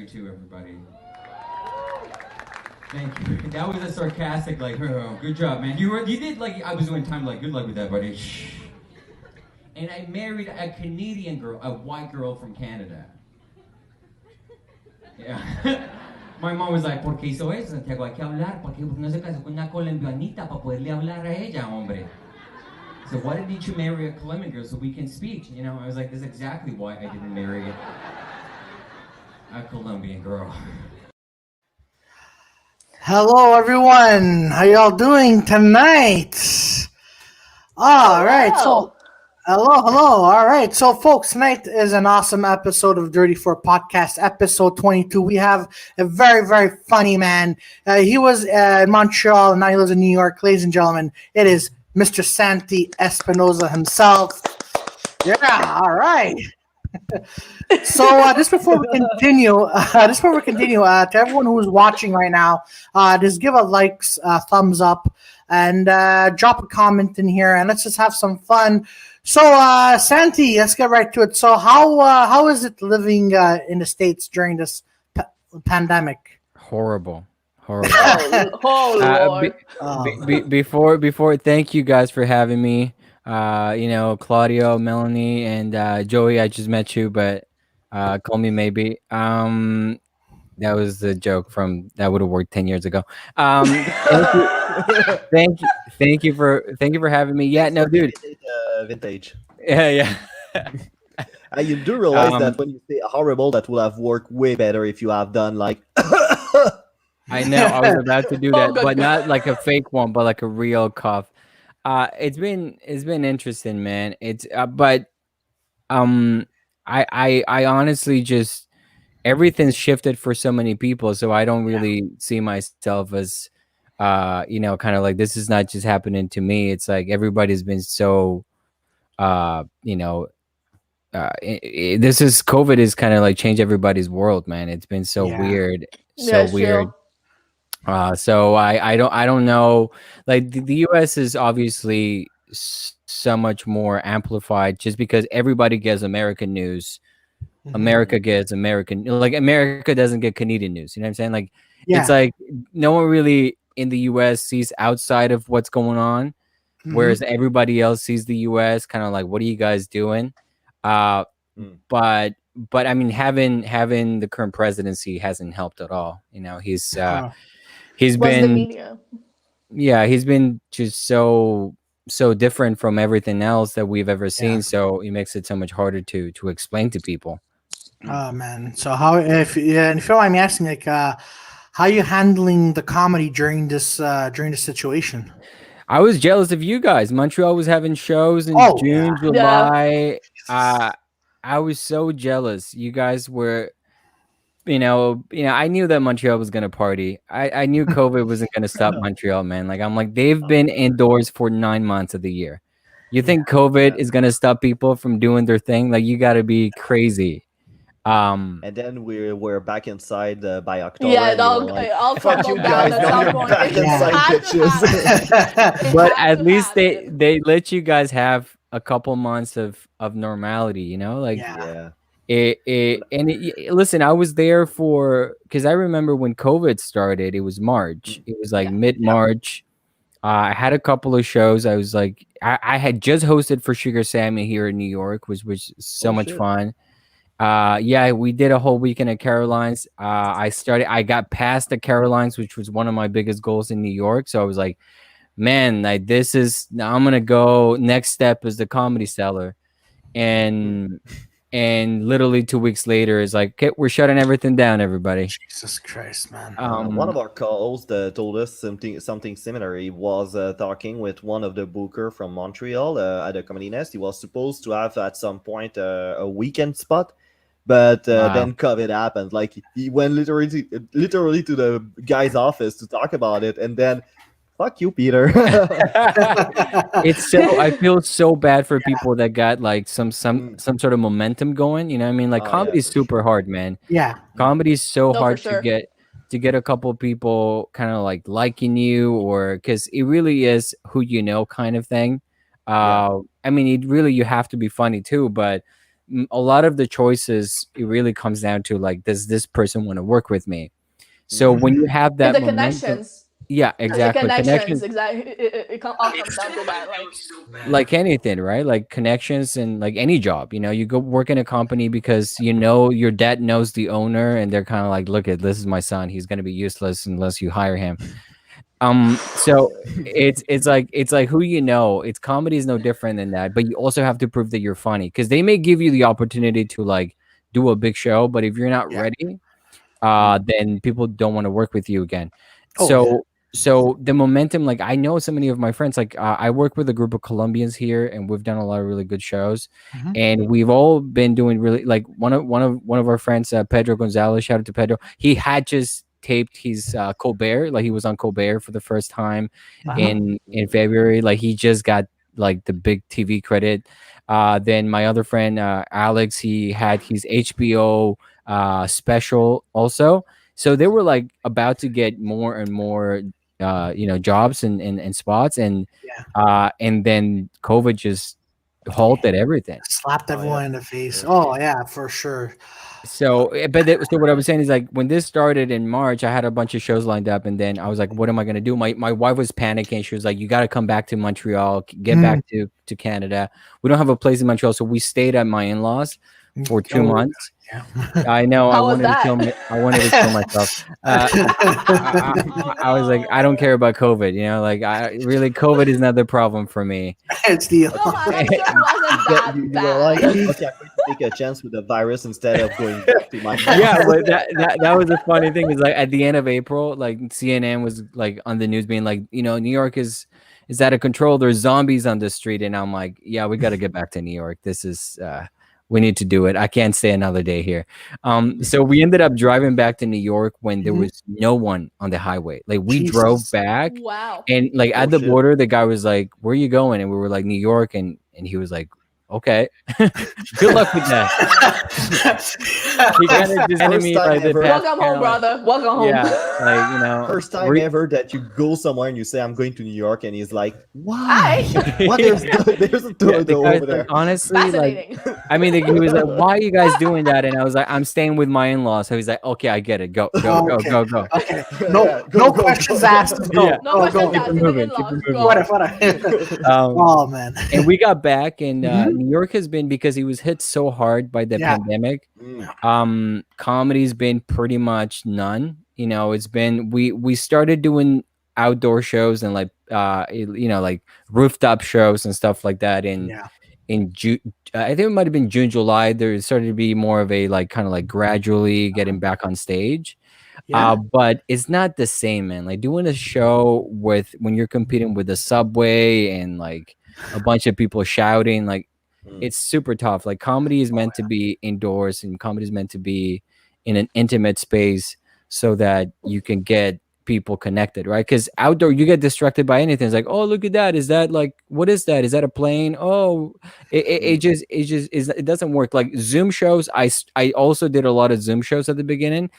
22, everybody. Thank you. That was a sarcastic, like, oh, good job, man. You did like I was doing time, like, good luck with that, buddy. Shh. And I married a Canadian girl, a white girl from Canada. Yeah. My mom was like, ¿por qué hizo eso, Santiago? Hay que hablar, porque no se casó con una colombianita para poderle hablar a ella, hombre. So why didn't you marry a Colombian girl so we can speak? You know, I was like, this is exactly why I didn't marry a Colombian girl. Hello, everyone. How y'all doing tonight? All right. So, hello. All right. So, folks, tonight is an awesome episode of Dirty Four Podcast, episode 22. We have a very, very funny man. He was in Montreal and now he lives in New York. Ladies and gentlemen, it is Mr. Santi Espinosa himself. Yeah. All right. So just before we continue, to everyone who's watching right now, just give a thumbs up, and drop a comment in here, and let's just have some fun. So Santi, let's get right to it. So how is it living in the States during this pandemic? Horrible. Lord. Before, thank you guys for having me. Claudio, Melanie, and Joey. I just met you, but call me maybe. That was the joke from that would have worked 10 years ago. Thank you for having me. Yeah, no, dude. Vintage. Yeah. You do realize that when you say horrible, that would have worked way better if you have done like. I know. I was about to do that, but not like a fake one, but like a real cough. It's been interesting, man. I honestly just everything's shifted for so many people, so I don't really see myself as kind of like this is not just happening to me. It's like everybody's been so this is COVID is kind of like changed everybody's world, man. It's been so weird. Weird. So I don't know. Like the US is obviously so much more amplified just because everybody gets American news. Mm-hmm. America gets American, like America doesn't get Canadian news. You know what I'm saying? Like it's like no one really in the US sees outside of what's going on, whereas everybody else sees the US kind of like, what are you guys doing? But I mean, having the current presidency hasn't helped at all. You know, he's been he's been just so different from everything else that we've ever seen. So it makes it so much harder to explain to people. Oh man! So if you don't mind me asking, like, how are you handling the comedy during this situation? I was jealous of you guys. Montreal was having shows in June, July. I was so jealous. You guys were. I knew that Montreal was going to party. I knew COVID wasn't going to stop Montreal, man. Like, I'm like, they've been indoors for 9 months of the year. You think COVID is going to stop people from doing their thing? Like, you got to be crazy. And then we're back inside by October. Yeah, I'll fuck you guys. Now you're back inside, bitches. But at least they let you guys have a couple months of normality, you know? Like, listen, I was there because I remember when COVID started, it was March. It was like mid-March. I had a couple of shows. I was like, I had just hosted for Sugar Sammy here in New York, which was so much fun. We did a whole weekend at Caroline's. I got past the Caroline's, which was one of my biggest goals in New York. So I was like, man, like I'm going to go. Next step is the Comedy Cellar. And literally 2 weeks later, it's like, okay, we're shutting everything down, everybody. Jesus Christ, man. One of our co-hosts told us something similar. He was talking with one of the booker from Montreal at the Comedy Nest. He was supposed to have at some point a weekend spot, but then COVID happened. Like he went literally to the guy's office to talk about it, and then fuck you, Peter. I feel so bad for people that got like some sort of momentum going. You know what I mean? Like comedy is super hard, man. Yeah, comedy is so hard to get a couple people kind of like liking you, or because it really is who you know kind of thing. I mean, you have to be funny too, but a lot of the choices, it really comes down to like, does this person want to work with me? So when you have It's that the momentum, connections. yeah, It's the exactly, connections. connection, Exactly. All comes down to that. Like, like anything, right? Like connections and like any job, you go work in a company because your dad knows the owner, and they're kind of like, look, at this is my son, he's going to be useless unless you hire him. So it's like who it's comedy is no different than that, but you also have to prove that you're funny, because they may give you the opportunity to like do a big show, but if you're not Yeah. ready, then people don't want to work with you again. Oh yeah. So the momentum, like I know so many of my friends, like I work with a group of Colombians here, and we've done a lot of really good shows, Mhm. and we've all been doing really, like one of our friends, Pedro Gonzalez, shout out to Pedro. He had just taped his Colbert, like he was on Colbert for the first time Uh-huh. in February. Like he just got like the big TV credit. Then my other friend, Alex, he had his HBO special also. So they were like about to get more and more jobs and spots, Yeah. and then COVID just halted everything. Slapped Oh yeah, everyone in the face. for Oh sure. yeah, for sure. So, so what I was saying is like when this started in March, I had a bunch of shows lined up, and then I was like, "What am I gonna do?" My wife was panicking. She was like, "You got to come back to Montreal, get Mm. back to Canada. We don't have a place in Montreal, so we stayed at my in-laws for two Oh months." yeah. I know. I how was wanted to that? kill me. I wanted to kill myself. Uh, I was like, I don't care about COVID. Like, I really, COVID is not the problem for me. It's the No, I'm sure it wasn't that You were like, bad. okay, I'm going to take a chance with the virus instead of going back to my Yeah, but that was the funny thing is like at the end of April, like CNN was like on the news being like, New York is out of control. There's zombies on the street, and I'm like, yeah, we got to get back to New York. This is we need to do it. I can't stay another day here. So we ended up driving back to New York when there Mhm. was no one on the highway. Like we drove Jesus. back, Wow. and like Oh at the shit. border, the guy was like, "Where are you going?" And we were like, "New York," and he was like, "Okay, good luck with that." He kind of just handed First me time like the ever. pass, Welcome kinda home, like, brother. Welcome home. yeah, like First time re- ever that you go somewhere and you say, I'm going to New York, and he's like, why? Hi. What? There's there's a yeah, door the over guy's there. like, honestly, like, Fascinating. I mean, he was like, "Why are you guys doing that?" And I was like, "I'm staying with my in-laws." So he's like, "Okay, I get it. Go, go, go, Okay. go, go." Okay. No, Yeah, go, no go, questions go. asked. Just go. Yeah. No Go, questions go. asked to the moving, keep in-laws. it moving. What Go. if? What? Um, Oh man. and we got back, and Mhm. New York has been, because he was hit so hard by the Yeah. pandemic. Mm. Comedy's been pretty much none. It's been, we started doing outdoor shows and like like rooftop shows and stuff like that Yeah. in June. I think it might have been June, July. There started to be more of a like kind of like gradually getting back on stage. Yeah. But it's not the same, man. Like doing a show with when you're competing with the subway and like a bunch of people shouting, like Mm. it's super tough. Like comedy is meant to be indoors, and comedy is meant to be in an intimate space so that you can get people connected, right? Because outdoor you get distracted by anything. It's like, oh, look at that. Is that like, what is that? Is that a plane? Oh, it doesn't work. Like Zoom shows, I also did a lot of Zoom shows at the beginning,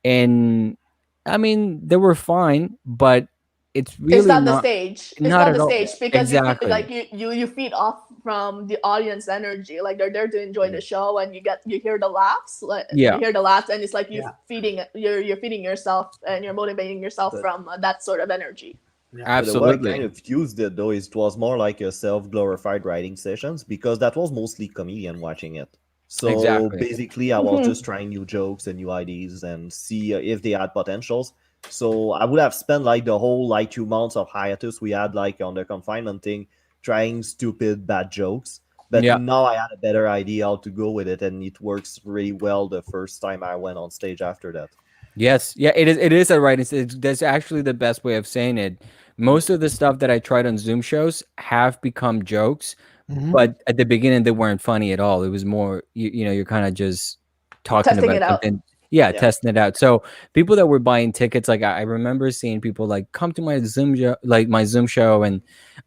and I mean they were fine, but it's It's really not the not stage. It's not not at the all. stage because Exactly. you feed off from the audience energy. Like they're there to enjoy the show, and you hear the laughs. Like Yeah. you hear the laughs, and it's like Yeah. you're feeding yourself, and you're motivating yourself But- from that sort of energy. But the way I Absolutely. kind of used it though is it was more like a self-glorified writing sessions because that was mostly comedian watching it. So Exactly. basically, I was just trying new jokes and new ideas and see if they had potentials. So I would have spent like the whole like 2 months of hiatus we had like on the confinement thing trying stupid bad jokes. But Yeah. now I had a better idea how to go with it, and it works really well the first time I went on stage after that. Yes, yeah, it is. It is a writing. That's actually the best way of saying it. Most of the stuff that I tried on Zoom shows have become jokes, Mhm. but at the beginning they weren't funny at all. It was more, you're kind of just talking Testing about it out. something. Yeah, Yeah. testing it out. So people that were buying tickets, like I remember seeing people like come to my Zoom show, like my Zoom show, and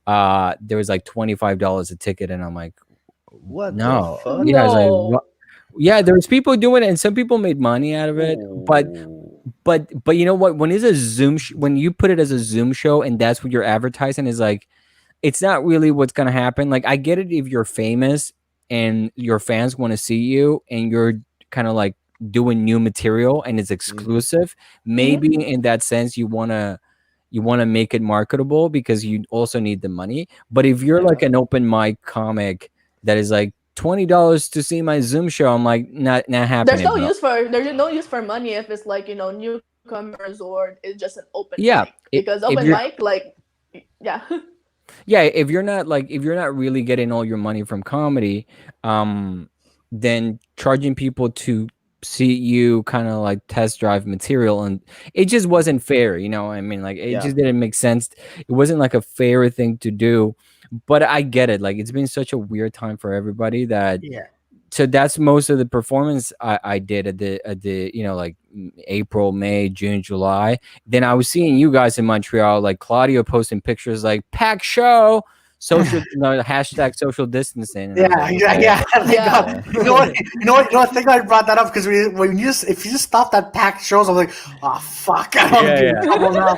there was like $25 a ticket, and I'm like, What the no, fuck? yeah, I was like, No. what? Yeah, there was people doing it, and some people made money out of it, but Oh. but you know what? When it's a Zoom, when you put it as a Zoom show, and that's what you're advertising, is like, it's not really what's gonna happen. Like, I get it if you're famous and your fans want to see you, and you're kind of like doing new material and it's exclusive, maybe in that sense you want to make it marketable because you also need the money. But if you're like an open mic comic that is like $20 to see my Zoom show, I'm like, not happening. There's no use for money if it's like, you know, newcomers or it's just an open Yeah, mic, because open mic, like, yeah. Yeah, if you're not really getting all your money from comedy, then charging people to see you kind of like test drive material, and it just wasn't fair, you know. I mean, like, it just didn't make sense. It wasn't like a fair thing to do. But I get it. Like, it's been such a weird time for everybody that so that's most of the performance I did at the you know, like April, May, June, July. Then I was seeing you guys in Montreal, like Claudio posting pictures like packed show, social hashtag social distancing. And You know what? I think I brought that up because if you just stop that packed shows, I'm like, oh fuck, I don't get in trouble now.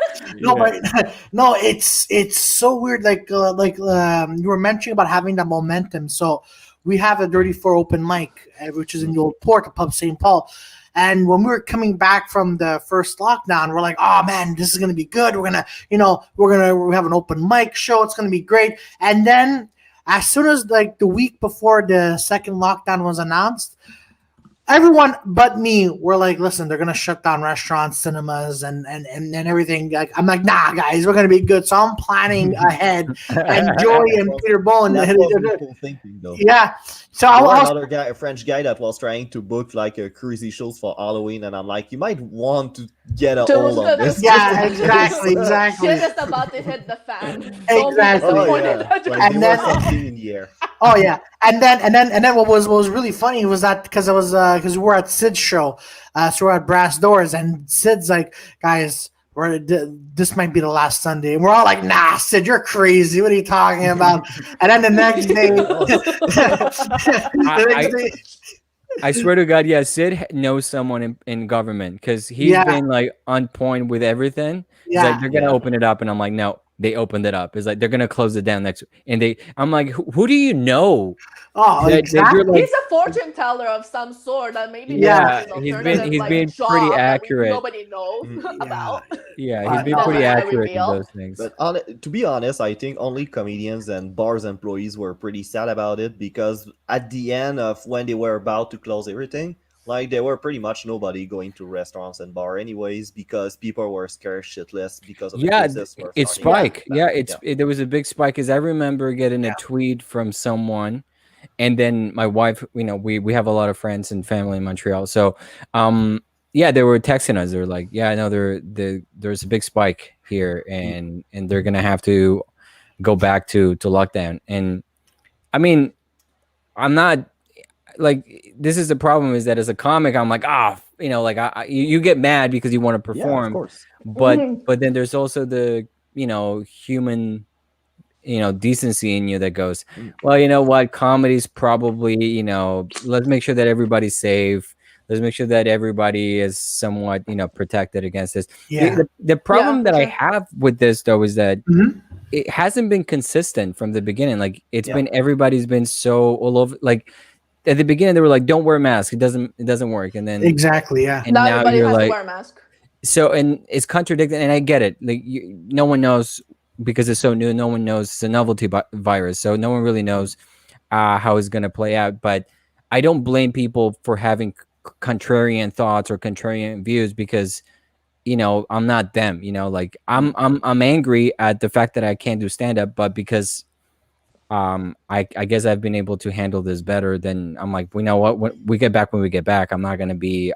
But no, it's so weird. Like you were mentioning about having that momentum. So we have a Dirty Four open mic, which is in the Old Port, the Pub St. Paul. And when we were coming back from the first lockdown, we're like, oh man, this is going to be good. We're going to have an open mic show. It's going to be great. And then as soon as like the week before the second lockdown was announced, everyone but me were like, listen, they're going to shut down restaurants, cinemas, and everything. Like, I'm like, nah, guys, we're going to be good. So I'm planning ahead. And Joey and Peter Bowen. That's what people thinking, though. Yeah. So another guy, a French guy that was trying to book like a crazy shows for Halloween, and I'm like, you might want to get a hold on this. Yeah, exactly. Shit is about to hit the fan. Exactly. Like, and then something in the air. Oh yeah, and then what was really funny was that because we were at Sid's show, so we're at Brass Doors, and Sid's like, guys, this might be the last Sunday, and we're all like, nah, Sid, you're crazy. What are you talking about? And then the next day, I swear to God, yeah, Sid knows someone in government because he's been like on point with everything. He's like, they're gonna open it up, and I'm like, no. They opened it up. It's like they're gonna close it down next, and I'm like, who do you know? Oh, exactly. Like, he's a fortune teller of some sort. That maybe he's been pretty accurate. Nobody knows about. Yeah, he's been pretty accurate in those things. But to be honest, I think only comedians and bars employees were pretty sad about it, because at the end of when they were about to close everything, like, there were pretty much nobody going to restaurants and bar anyways, because people were scared shitless because of the cases. It spiked. There was a big spike, because I remember getting a tweet from someone, and then my wife, you know, we have a lot of friends and family in Montreal, so they were texting us. They're like, yeah, I know there's a big spike here, and they're gonna have to go back to lockdown. And I mean, I'm not. Like, this is the problem, is that as a comic, I'm like, you know, like you get mad because you want to perform, of course. But then there's also the, you know, human, you know, decency in you that goes, well, you know what, comedy's probably, you know, let's make sure that everybody's safe. Let's make sure that everybody is somewhat, you know, protected against this. The problem that I have with this, though, is that it hasn't been consistent from the beginning. Like, it's been, everybody's been so all over, like, at the beginning they were like, don't wear a mask, it doesn't work, and then and now everybody has to wear a mask. So, and it's contradicting, and I get it, like, no one knows, because it's so new, no one knows it's a novelty virus, so no one really knows how it's going to play out. But I don't blame people for having contrarian thoughts or contrarian views, because, you know, I'm not them, you know, like I'm angry at the fact that I can't do stand-up, but because I guess I've been able to handle this better, than I'm like, we know what, when we get back, I'm not gonna be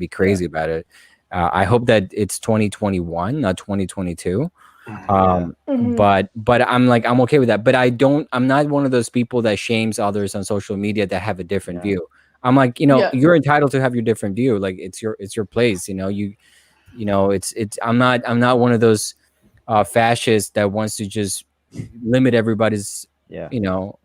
crazy about it. I hope that it's 2021, not 2022. But I'm like, I'm okay with that. But I'm not one of those people that shames others on social media that have a different view. I'm like, you know, you're entitled to have your different view. Like, it's your place, you know. You know, it's I'm not one of those fascists that wants to just limit everybody's you know,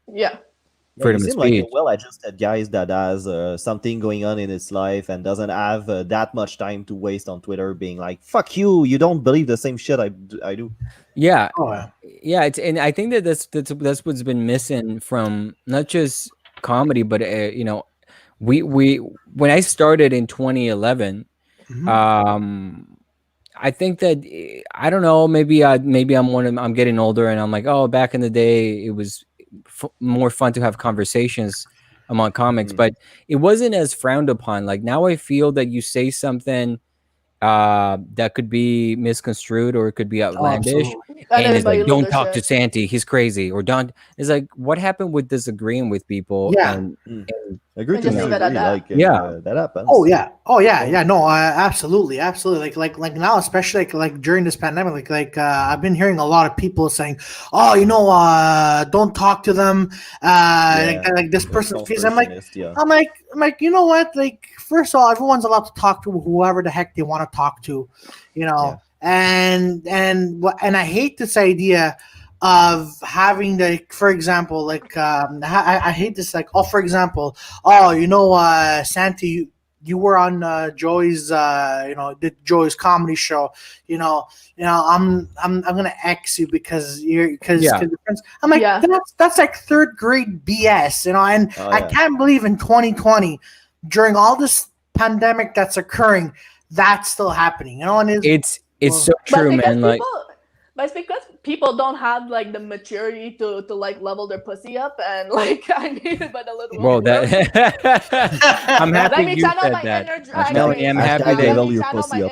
freedom of speech. Like a well-adjusted guy that has something going on in his life and doesn't have that much time to waste on Twitter being like, fuck you don't believe the same shit I do. And I think that that's what's been missing from not just comedy, but we when I started in 2011, I think that I don't know. Maybe I'm getting older, and I'm like, oh, back in the day, it was more fun to have conversations among comics, but it wasn't as frowned upon. Like now, I feel that you say something that could be misconstrued or it could be outlandish, and it's like, don't talk to Santi, he's crazy, or don't. It's like, what happened with disagreeing with people? Yeah. And agree to disagree. Like, yeah, that happens. Oh yeah. No, absolutely. Like now, especially like during this pandemic, I've been hearing a lot of people saying, "Oh, don't talk to them." Like this person feels. I'm like, you know what? Like, first of all, everyone's allowed to talk to whoever the heck they want to talk to, and I hate this idea of having for example, I hate this, like, for example, Santi, you were on Joey's Joey's comedy show, I'm gonna X you because you're friends. I'm like, that's like third grade BS, and I can't believe in 2020, during all this pandemic that's occurring, that's still happening, and it's so true, man. But it's because people don't have like the maturity to like level their pussy up, and like, I mean, but a little. Well, I'm happy you said that. Melanie, I'm happy that level your pussy up.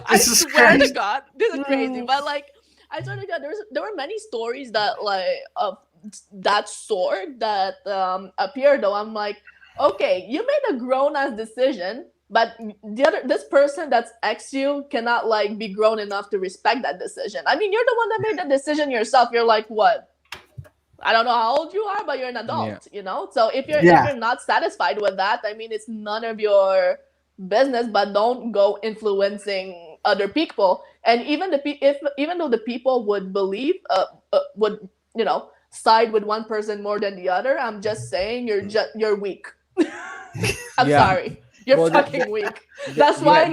I swear to God, this is crazy. But like, I swear to God, there were many stories that like of that sort that appeared. Though I'm like, okay, you made a grown ass decision. But this person that's ex you cannot like be grown enough to respect that decision. I mean, you're the one that made the decision yourself. You're like, what? I don't know how old you are, but you're an adult, So if you're not satisfied with that, I mean, it's none of your business. But don't go influencing other people. And even even though the people would believe, would side with one person more than the other, I'm just saying you're weak. I'm sorry. You're fucking weak. That's why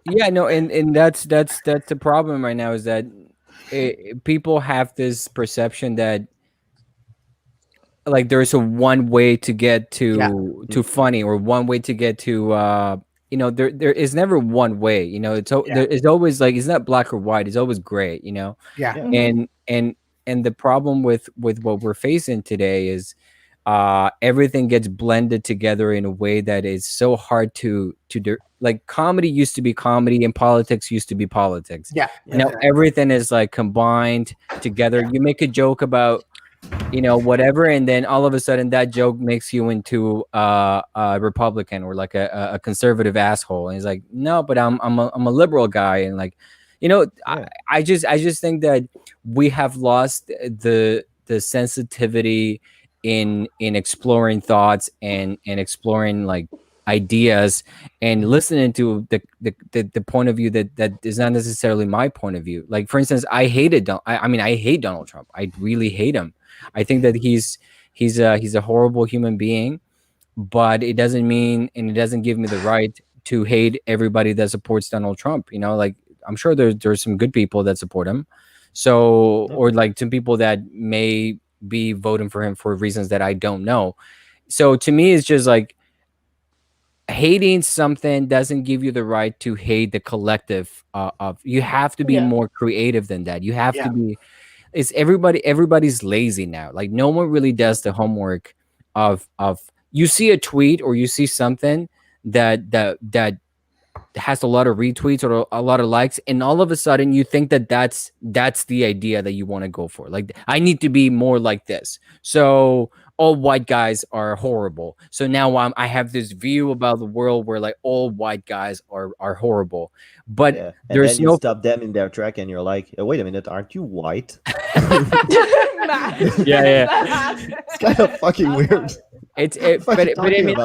and that's the problem right now, is that people have this perception that like there's a one way to get to funny, or one way to get to there is never one way, it's always like, it's not black or white, it's always gray, and the problem with what we're facing today is everything gets blended together in a way that is so hard to do. Like, comedy used to be comedy and politics used to be politics. Now everything is like combined together. You make a joke about whatever, and then all of a sudden that joke makes you into a Republican, or like a conservative asshole, and he's like, no, but I'm a liberal guy, and like, I just think that we have lost the sensitivity in exploring thoughts and exploring like ideas, and listening to the point of view that is not necessarily my point of view. Like, for instance, I hate Donald Trump. I really hate him. I think that he's a horrible human being, but it doesn't mean, and it doesn't give me the right to hate everybody that supports Donald Trump. Like, I'm sure there's some good people that support him. So, or like some people that may be voting for him for reasons that I don't know. So to me, it's just like, hating something doesn't give you the right to hate the collective of you have to be more creative than that. You have to be, it's everybody's lazy now. Like, no one really does the homework of you see a tweet or you see something that has a lot of retweets or a lot of likes, and all of a sudden you think that's the idea that you want to go for. Like, I need to be more like this, so all white guys are horrible. So now I have this view about the world where like all white guys are horrible. But and there's then you stop them in their track and you're like, oh, wait a minute, aren't you white? It's kind of fucking weird. But I mean,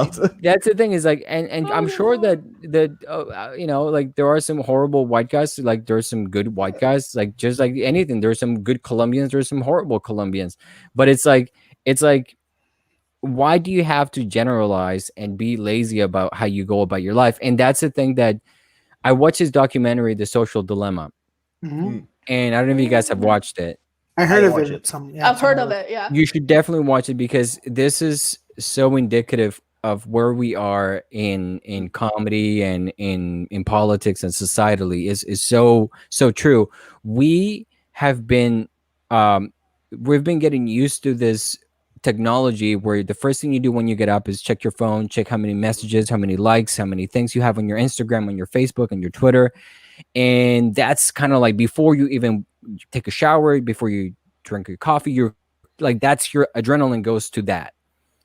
that's the thing, is like, and I'm sure that like, there are some horrible white guys, like there's some good white guys, like just like anything, there's some good Colombians, there's some horrible Colombians, but it's like why do you have to generalize and be lazy about how you go about your life? And that's the thing that I watched his documentary, The Social Dilemma, and I don't know if you guys have watched it. I heard of watch it. it. I've heard of it. Yeah. You should definitely watch it because this is so indicative of where we are in comedy and in politics and societally is so true. We have been we've been getting used to this technology where the first thing you do when you get up is check your phone, check how many messages, how many likes, how many things you have on your Instagram, on your Facebook, on your Twitter. And that's kind of like before you even take a shower, before you drink your coffee, you're like, that's your adrenaline goes to that.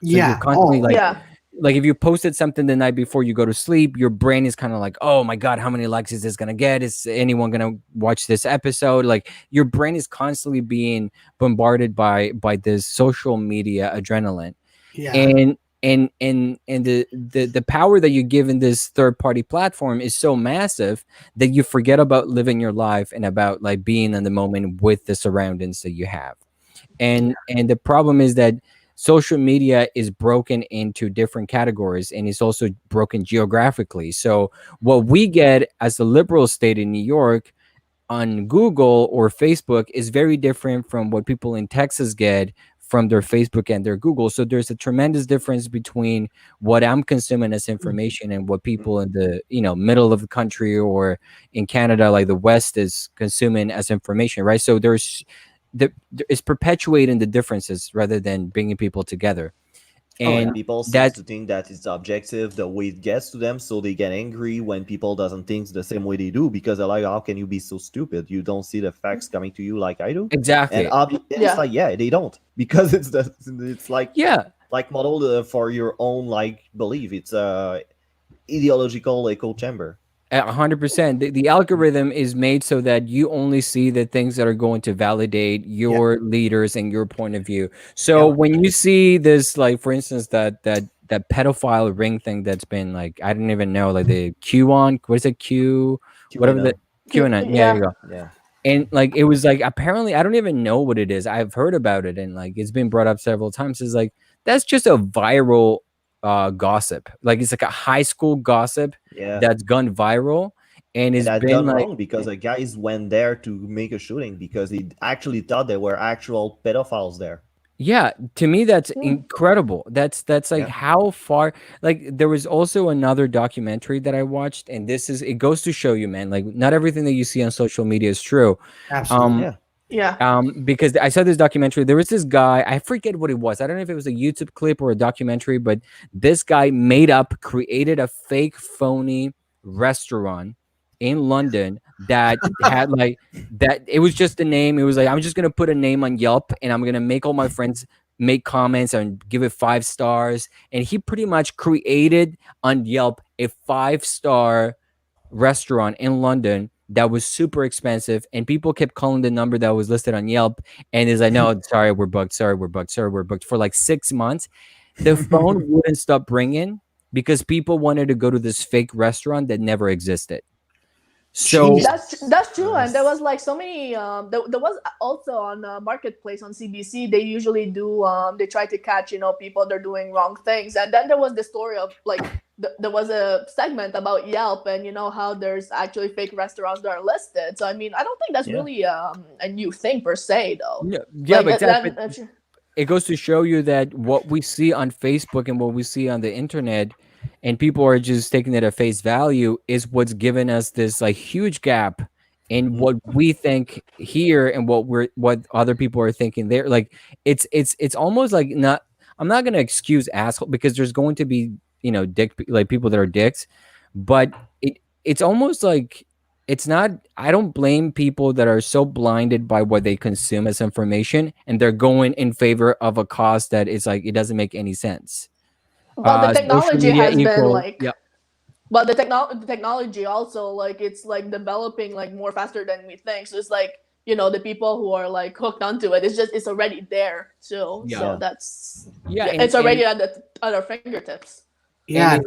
So you're Yeah. constantly Oh, like if you posted something the night before you go to sleep, your brain is kind of like, oh my God, how many likes is this gonna get? Is anyone gonna watch this episode? Like your brain is constantly being bombarded by this social media adrenaline. yeah. And the power that you give in this third party platform is so massive that you forget about living your life and about like being in the moment with the surroundings that you have. And the problem is that social media is broken into different categories and it's also broken geographically. So what we get as the liberal state in New York on Google or Facebook is very different from what people in Texas get from their Facebook and their Google. So there's a tremendous difference between what I'm consuming as information and what people in the middle of the country or in Canada, like the West, is consuming as information, right? So it's perpetuating the differences rather than bringing people together. And people seem that to think that it's objective the way it gets to them, so they get angry when people doesn't think the same way they do, because they're like, how can you be so stupid? You don't see the facts coming to you like I do. exactly. And it's like, yeah, they don't, because it's like modeled for your own like belief. It's ideological echo chamber. 100%. The algorithm is made so that you only see the things that are going to validate your leaders and your point of view. So when you see this, like for instance, that pedophile ring thing that's been like, I don't even know, like the QAnon, what is it, whatever the QAnon. Yeah, there you go. Yeah. And like it was like apparently I don't even know what it is. I've heard about it and like it's been brought up several times. It's like that's just a viral gossip. Like it's like a high school gossip that's gone viral, and it's that been done like wrong because the guys went there to make a shooting because he actually thought there were actual pedophiles there. Yeah, to me that's incredible. That's like how far. Like there was also another documentary that I watched, and it goes to show you, man, like not everything that you see on social media is true. Absolutely. Because I saw this documentary. There was this guy, I forget what it was. I don't know if it was a YouTube clip or a documentary, but this guy created a fake phony restaurant in London that had like that. It was just a name. It was like, I'm just going to put a name on Yelp and I'm going to make all my friends make comments and give it 5 stars. And he pretty much created on Yelp a 5-star restaurant in London that was super expensive, and people kept calling the number that was listed on Yelp, and is like, no, sorry, we're booked. Sorry, we're booked. Sorry, we're booked for like 6 months. The phone wouldn't stop ringing because people wanted to go to this fake restaurant that never existed. So that's true, and there was like so many. There was also on Marketplace on CBC. They usually do. They try to catch people they're doing wrong things, and then there was the story of like there was a segment about Yelp and how there's actually fake restaurants that are listed. So I mean, I don't think that's really a new thing per se, though. Yeah, like, but exactly. It goes to show you that what we see on Facebook and what we see on the internet, and people are just taking it at face value, is what's given us this like huge gap in what we think here and what other people are thinking there. Like it's almost like I'm not gonna excuse asshole, because there's going to be like people that are dicks, but it's almost like it's not. I don't blame people that are so blinded by what they consume as information and they're going in favor of a cause that is like it doesn't make any sense. Well, the technology has been like, yeah. But the technology also like it's like developing like more faster than we think. So it's like the people who are like hooked onto it. It's already there. So that's it's already at our fingertips. Yeah,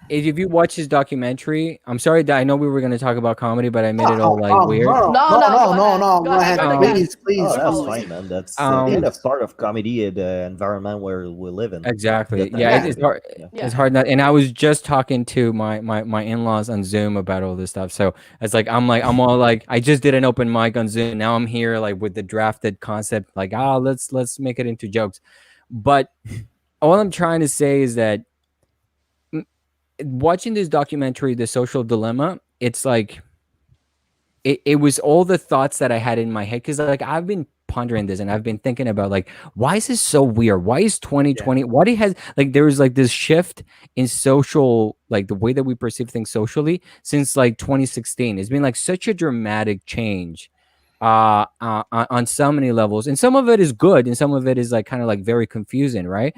if you watch his documentary, I'm sorry that I know we were going to talk about comedy, but I made it all like Oh, weird. No, no, go ahead. no. Go ahead, Go again. please, please, Oh, We're that's following. fine, man. That's Um, kind of part of comedy, the environment where we live in. Exactly. That Yeah, type of it's comedy. hard. Yeah. Yeah. It's hard not. And I was just talking to my in-laws on Zoom about all this stuff. So it's like I'm all like I just did an open mic on Zoom. Now I'm here like with the drafted concept. Like let's make it into jokes. But all I'm trying to say is that watching this documentary, The Social Dilemma, it's like it was all the thoughts that I had in my head because like I've been pondering this and I've been thinking about like why is this so weird? Why is 2020? What it has like there was like this shift in social like the way that we perceive things socially since like 2016. It's been like such a dramatic change on so many levels, and some of it is good and some of it is like kind of like very confusing, right?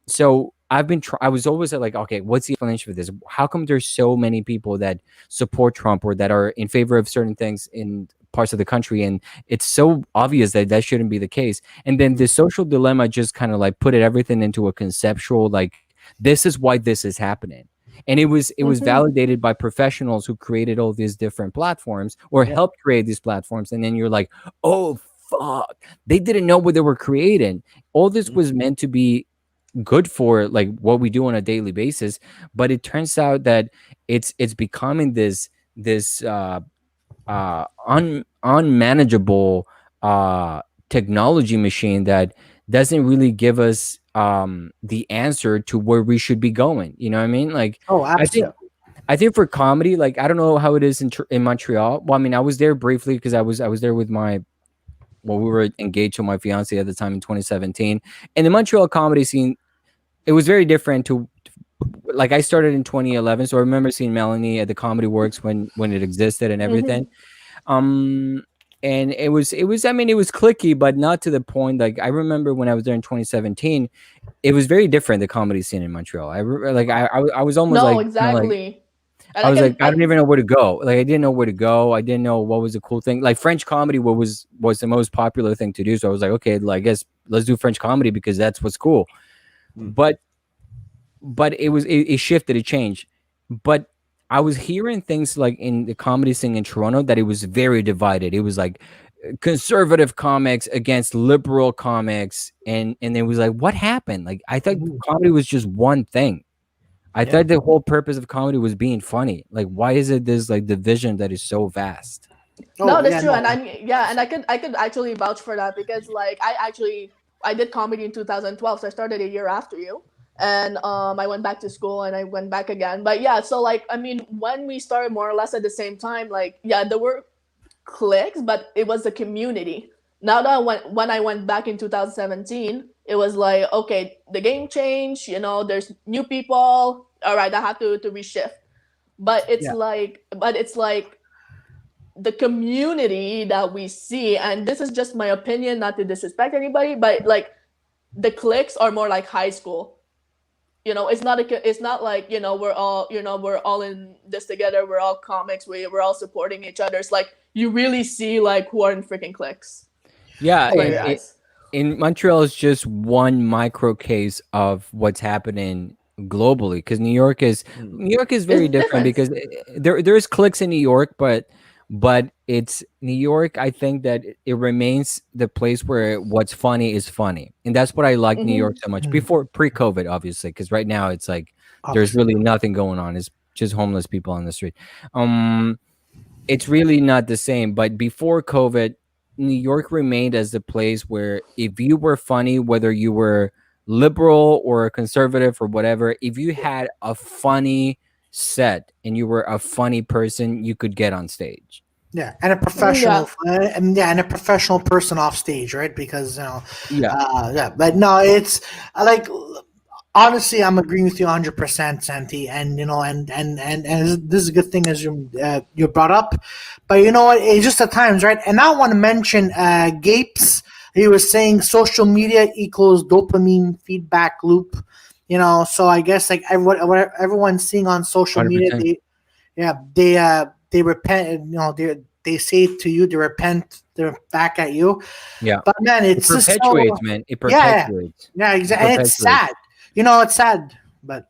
So I was always like, okay, what's the explanation for this? How come there's so many people that support Trump or that are in favor of certain things in parts of the country, and it's so obvious that that shouldn't be the case? And then the social dilemma just kind of like put it everything into a conceptual like this is why this is happening. And it was validated by professionals who created all these different platforms or helped create these platforms. And then you're like, oh fuck, they didn't know what they were creating. All this was meant to be good for like what we do on a daily basis, but it turns out that it's becoming this unmanageable technology machine that doesn't really give us the answer to where we should be going. You know what I mean? Like I think for comedy, like I don't know how it is in Montreal. Well, I mean, I was there briefly because I was there with we were engaged to my fiance at the time in 2017, and the Montreal comedy scene, it was very different to like I started in 2011, so I remember seeing Melanie at the Comedy Works when it existed and everything. Um, and it was I mean it was clicky, but not to the point. Like I remember when I was there in 2017, it was very different, the comedy scene in Montreal. I was almost No, like exactly. And I I was can like, I don't even know where to go. Like, I didn't know where to go. I didn't know what was the cool thing. Like French comedy was the most popular thing to do. So I was like, okay, I guess let's do French comedy because that's what's cool. But it shifted, it changed. But I was hearing things like in the comedy scene in Toronto that it was very divided. It was like conservative comics against liberal comics, and it was like, what happened? Like I thought comedy was just one thing. I thought the whole purpose of comedy was being funny. Like, why is it this like division that is so vast? No, that's true, and I could actually vouch for that because like I did comedy in 2012, so I started a year after you, and I went back to school and I went back again. But yeah, so like I mean, when we started more or less at the same time, like yeah, there were cliques, but it was the community. Now that when I went back in 2017, it was like okay, the game changed. You know, there's new people. All right, I have to reshift. But it's like the community that we see, and this is just my opinion, not to disrespect anybody, but like the cliques are more like high school. You know, it's not like we're all in this together. We're all comics. We're all supporting each other. It's like you really see like who are in freaking cliques. Yeah, Like, in Montreal is just one micro case of what's happening globally because New York is very It's different different. because there's cliques in New York, but it's New York. I think that it remains the place where what's funny is funny, and that's what I like New York so much. Before pre-COVID, obviously, because right now it's like there's really nothing going on. It's just homeless people on the street. It's really not the same. But before COVID, New York remained as the place where if you were funny, whether you were liberal or conservative or whatever, if you had a funny set and you were a funny person, you could get on stage. Yeah, and a professional, and a professional person off stage, right? Because but no, it's like honestly, I'm agreeing with you 100%, Santi, and and this is a good thing as you brought up, but you know what? It's just at times, right? And I want to mention Gapes. He was saying social media equals dopamine feedback loop. So I guess like what everyone's seeing on social media, 100%. they repent. They say to you, they repent. They're back at you. Yeah, But man, it it's just so, perpetuates, man. It perpetuates. yeah, exactly. And it's perpetuates. sad. It's sad, but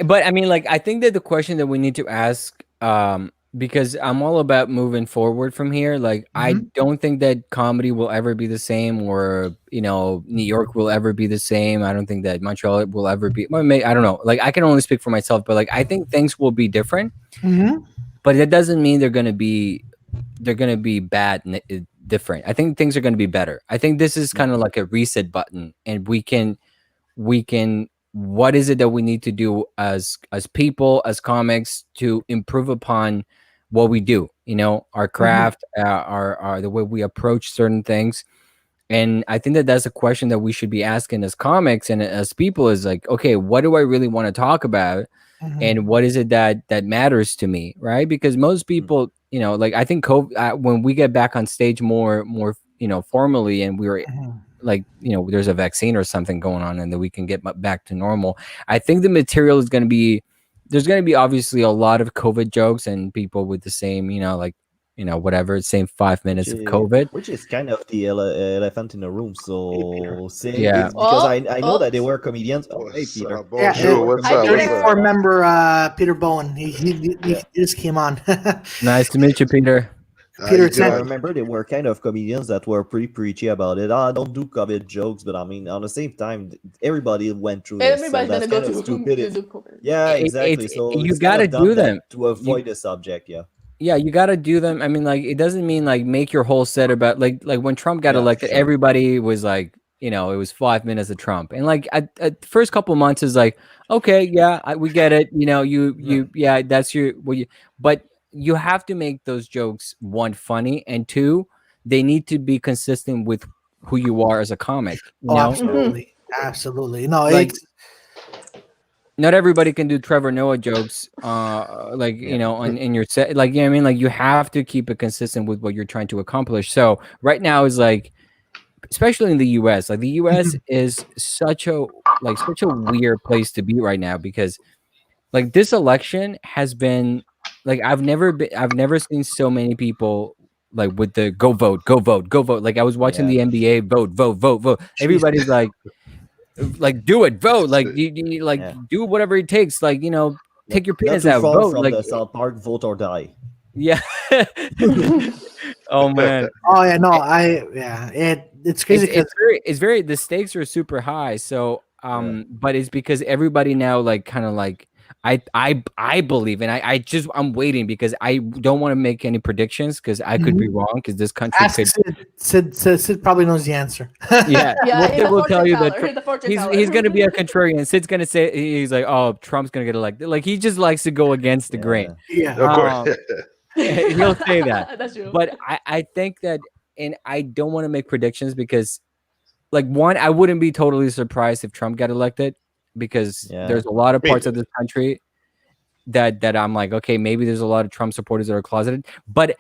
But I mean, like, I think that the question that we need to ask, because I'm all about moving forward from here. Like, I Mhm. don't think that comedy will ever be the same, or New York will ever be the same. I don't think that Montreal will ever be. Well, I don't know. Like, I can only speak for myself, but like, I think things will be different. Mhm. But that doesn't mean they're gonna be bad, different. I think things are gonna be better. I think this is kind of like a reset button, and we can what is it that we need to do as people, as comics, to improve upon what we do, our Mhm. craft, our the way we approach certain things. And I think that that's a question that we should be asking as comics and as people, is like, okay, what do I really want to talk about, Mhm. and what is it that matters to me, right? Because most people, like, I think when we get back on stage more formally, and we were Mhm. like, there's a vaccine or something going on, and then we can get back to normal. I think the material is going to be, there's going to be obviously a lot of COVID jokes, and people with the same, like, whatever, same 5 minutes of COVID. which is kind of the elephant in the room. So saying Yeah. it's because Oh, I know oh, that they were comedians. Oh, hey, What's Peter. up? Yeah, They Bonjour. were What's Hi, up? comedians. What's Peter. up? 34 member Peter Bowen. He just came on. Nice to meet you, Peter. How Peter you So I Santi. doing? remember they were kind of comedians that were pretty preachy about it. Don't do COVID jokes, but I mean, on the same time, everybody went through this, so Everybody's that's gonna go kind of to stupid. to the COVID. Yeah, exactly. So You it's kind got to of do done them. that to You avoid the subject. Yeah. Yeah, you got to do them. I mean, like, it doesn't mean like make your whole set about, like when Trump got Yeah, elected, sure. everybody was like, it was 5 minutes of Trump, and like at the first couple months is like, okay, yeah, we get it. Yeah. Yeah, that's your but you have to make those jokes, one, funny, and two, they need to be consistent with who you are as a comic. Oh, Mm-hmm. absolutely, absolutely. No, Like, it's not everybody can do Trevor Noah jokes, like, Yeah. in your set, like, I mean, like, you have to keep it consistent with what you're trying to accomplish. So right now is like, especially in the US, like, the US Mhm. is such a weird place to be right now, because like, this election has been, like, I've never seen so many people, like, with the go vote, go vote, go vote. Like, I was watching Yeah. the NBA, vote, vote, vote, vote. Jesus. Everybody's like, do it, vote, That's like, it. like, Yeah. do whatever it takes, like, Not, take your not penis too out, far vote, from like, the South Park vote or die. yeah. Oh man, Oh yeah, no, it's crazy it's because very the stakes are super high. So Yeah. but it's because everybody now, like, kind of like, I believe, and I'm waiting, because I don't want to make any predictions, because I could be wrong, because this country ask could. Sid. Sid probably knows the answer. Yeah, Yeah, well, he's Sid a will tell fortune you that teller. He's a fortune he's teller. gonna be a contrarian. Sid's gonna say, he's like, oh, Trump's gonna get elected. Like, he just likes to go against the grain. Yeah. Yeah. Of course. Um, he'll say that, That's true. but I think that, and I don't want to make predictions, because, like, one, I wouldn't be totally surprised if Trump got elected, because Yeah. there's a lot of Me parts too. of this country that I'm like, okay, maybe there's a lot of Trump supporters that are closeted, but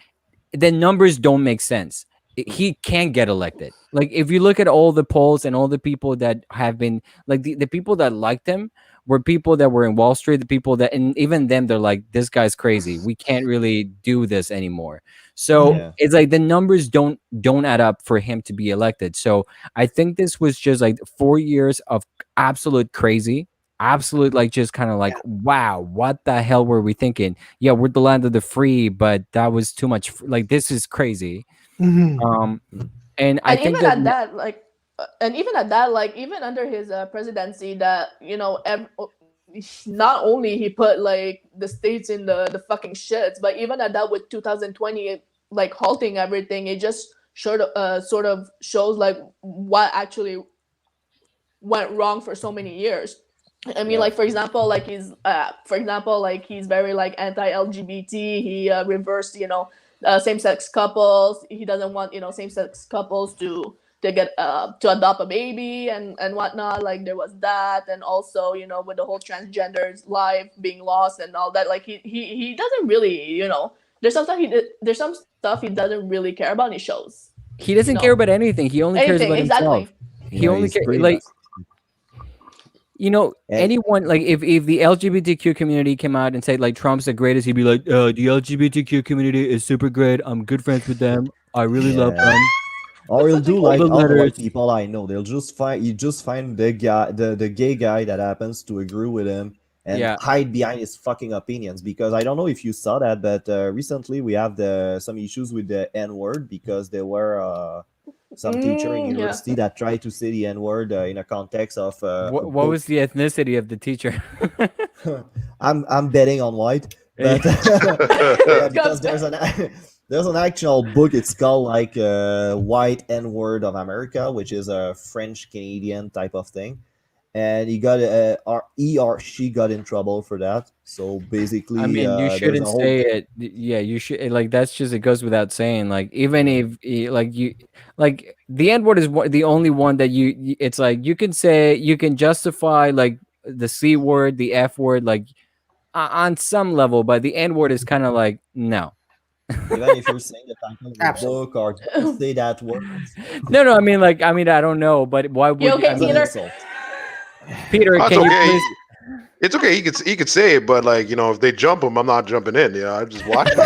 the numbers don't make sense. He can't get elected. Like, if you look at all the polls and all the people that have been, like, the people that liked him were people that were in Wall Street, the people that, and even them, they're like, this guy's crazy. We can't really do this anymore. So Yeah. it's like the numbers don't add up for him to be elected. So I think this was just like 4 years of absolute crazy, absolute, like, just kind of like, wow, what the hell were we thinking? Yeah, we're the land of the free, but that was too much. Like, this is crazy. Mhm. Mm. And I And think even that at that, like, and even at that, like, even under his presidency, that not only he put like the states in the fucking shits, but even at that, with 2020, like, halting everything, it just sort of shows like what actually went wrong for so many years. I mean, Yeah. like, for example, like, he's very like anti-LGBT. He reversed, same-sex couples. He doesn't want, same-sex couples to get to adopt a baby and whatnot. Like, there was that, and also, with the whole transgenders life being lost and all that. Like, he doesn't really, there's some stuff he doesn't really care about in his shows. he doesn't care about anything. He only cares Anything, about himself. exactly. He Yeah, only he's cares, pretty like, much. And anyone, like, if the LGBTQ community came out and said, like, Trump's the greatest, he'd be like, the LGBTQ community is super great. I'm good friends with them. I really love yeah. them. Or he'll Such a do All like the all the white letters. people I know. They'll just find the guy, the gay guy that happens to agree with him, and Yeah. hide behind his fucking opinions. Because I don't know if you saw that, but recently we have some issues with the N word because there were some teacher in university that tried to say the N word in a context of What was the ethnicity of the teacher? I'm betting on white, but yeah, because there's an actual book. It's called like White N Word of America, which is a French Canadian type of thing, and he or she got in trouble for that. So basically, I mean, you there's a shouldn't whole say it. Yeah, you should like that's just it goes without saying. Like even if like you like the N word is the only one that it's like you can say you can justify like the C word, the F word, like on some level, but the N word is kind of like no. even if you're saying the title of the Absolutely. book or just say that word, No, I mean I don't know, but why would You you? okay, I it's mean, an Peter? insult. Peter, It's can you okay. please? It's okay. He could say it, but like if they jump him, I'm not jumping in. I'm just watching.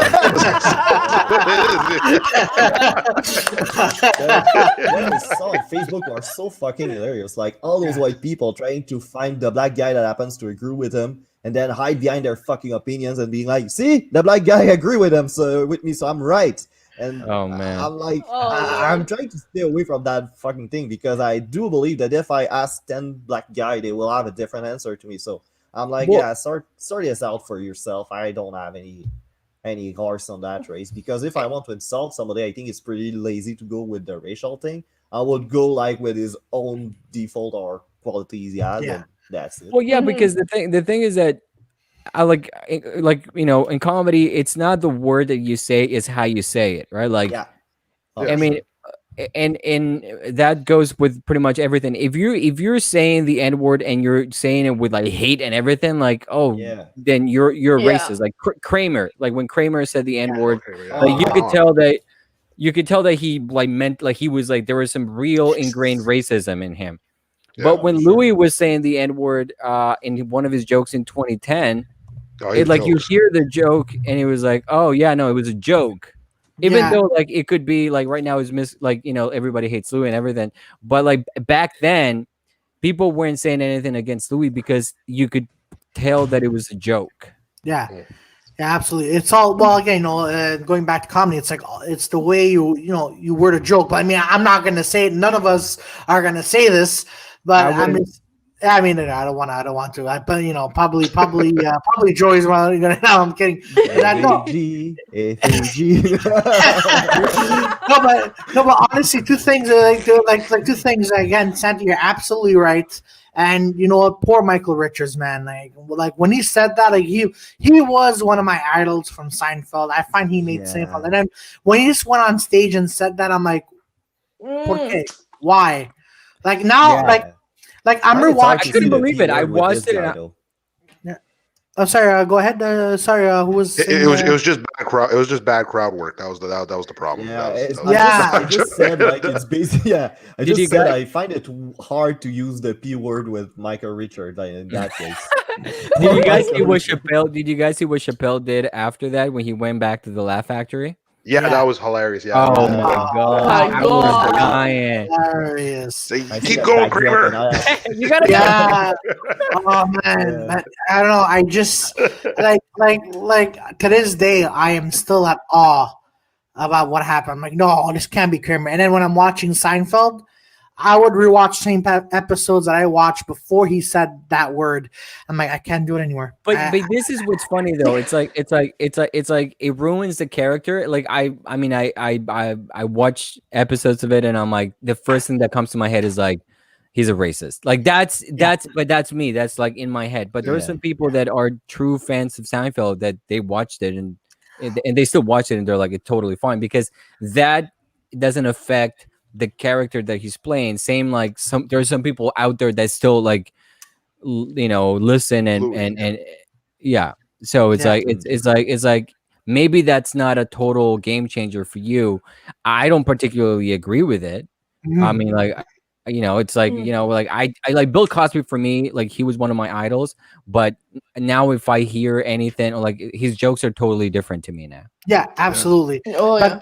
What I saw on Facebook are so fucking hilarious. Like all those white people trying to find the black guy that happens to agree with him, and then hide behind their fucking opinions and being like, "See, the black guy agree with him, so with me, so I'm right." And Oh man. I'm like, Oh, I'm Lord. trying to stay away from that fucking thing because I do believe that if I ask 10 black guy, they will have a different answer to me. So I'm like, Well- yeah, sort this out for yourself. I don't have any horse on that race because if I want to insult somebody, I think it's pretty lazy to go with the racial thing. I would go like with his own default or qualities he has, Yeah. and that's it. Well, yeah, Mhm. because the thing is that I like in comedy, it's not the word that you say, is how you say it, right? Like Yeah. Yeah. I mean, and that goes with pretty much everything. If you're saying the N word and you're saying it with like hate and everything, like Yeah. then you're Yeah. racist. Like Kramer, like when Kramer said the N word, Okay, like you could Oh. tell that he like meant like he was like there was some real ingrained racism in him. But Yeah. when for sure. Louis was saying the N word in one of his jokes in 2010, Oh, he it like you jokes. hear the joke and it was like, oh yeah, no, it was a joke. Even Yeah. though like it could be like right now is like everybody hates Louis and everything, but like back then people weren't saying anything against Louis because you could tell that it was a joke. Yeah. Yeah, absolutely. It's all well again. Going back to comedy, it's like it's the way you word a joke. But I mean, I'm not gonna say it. None of us are gonna say this. But I mean, I don't want to. But probably Joey's one. No, I'm kidding. No, F-A-G, F-A-G. no, but honestly, two things. Like two things. Again, Santi, you're absolutely right. And you know what? Poor Michael Richards, man. Like when he said that, like he was one of my idols from Seinfeld. I find he made Yeah. Seinfeld. And then when he just went on stage and said that, I'm like, ¿Por Mm. qué? Why? Like now, Yeah. like I'm Find it hard I to couldn't see the believe it. I P-word with watched this it and guy, I- though. I'm sorry. Go ahead. Sorry. Who was? It was just bad crowd. It was just bad crowd work. That was the problem. Yeah, That was- Yeah. I just said like it's basically I Did you just said guys- I find it hard to use the P word with Michael Richard like, in that case. Did you guys Michael see what Richards. Chappelle? Did you guys see what Chappelle did after that when he went back to the Laugh Factory? yeah, Yeah. that was hilarious. Yeah. Oh Yeah. my god! my I was God. dying. Hilarious. Say, I see keep that going, backdrop Kramer. and I- You gotta Yeah. Oh man, Yeah. but I don't know. I just like to this day, I am still at awe about what happened. I'm like, no, this can't be Kramer. And then when I'm watching Seinfeld, I would rewatch same episodes that I watched before he said that word. I'm like, I can't do it anymore. But this is what's funny though. It's like it ruins the character. Like I watch episodes of it and I'm like the first thing that comes to my head is like he's a racist. Like that's but that's me. That's like in my head. But there are Yeah. some people that are true fans of Seinfeld that they watched it and they still watch it and they're like it's totally fine because that doesn't affect the character that he's playing. Same like there's some people out there that still like listen and Louis, and yeah. So it's Yeah. like it's like maybe that's not a total game changer for you. I don't particularly agree with it. I mean, like it's like like I like Bill Cosby for me. Like he was one of my idols, but now if I hear anything or like his jokes are totally different to me now. yeah, absolutely. Oh yeah.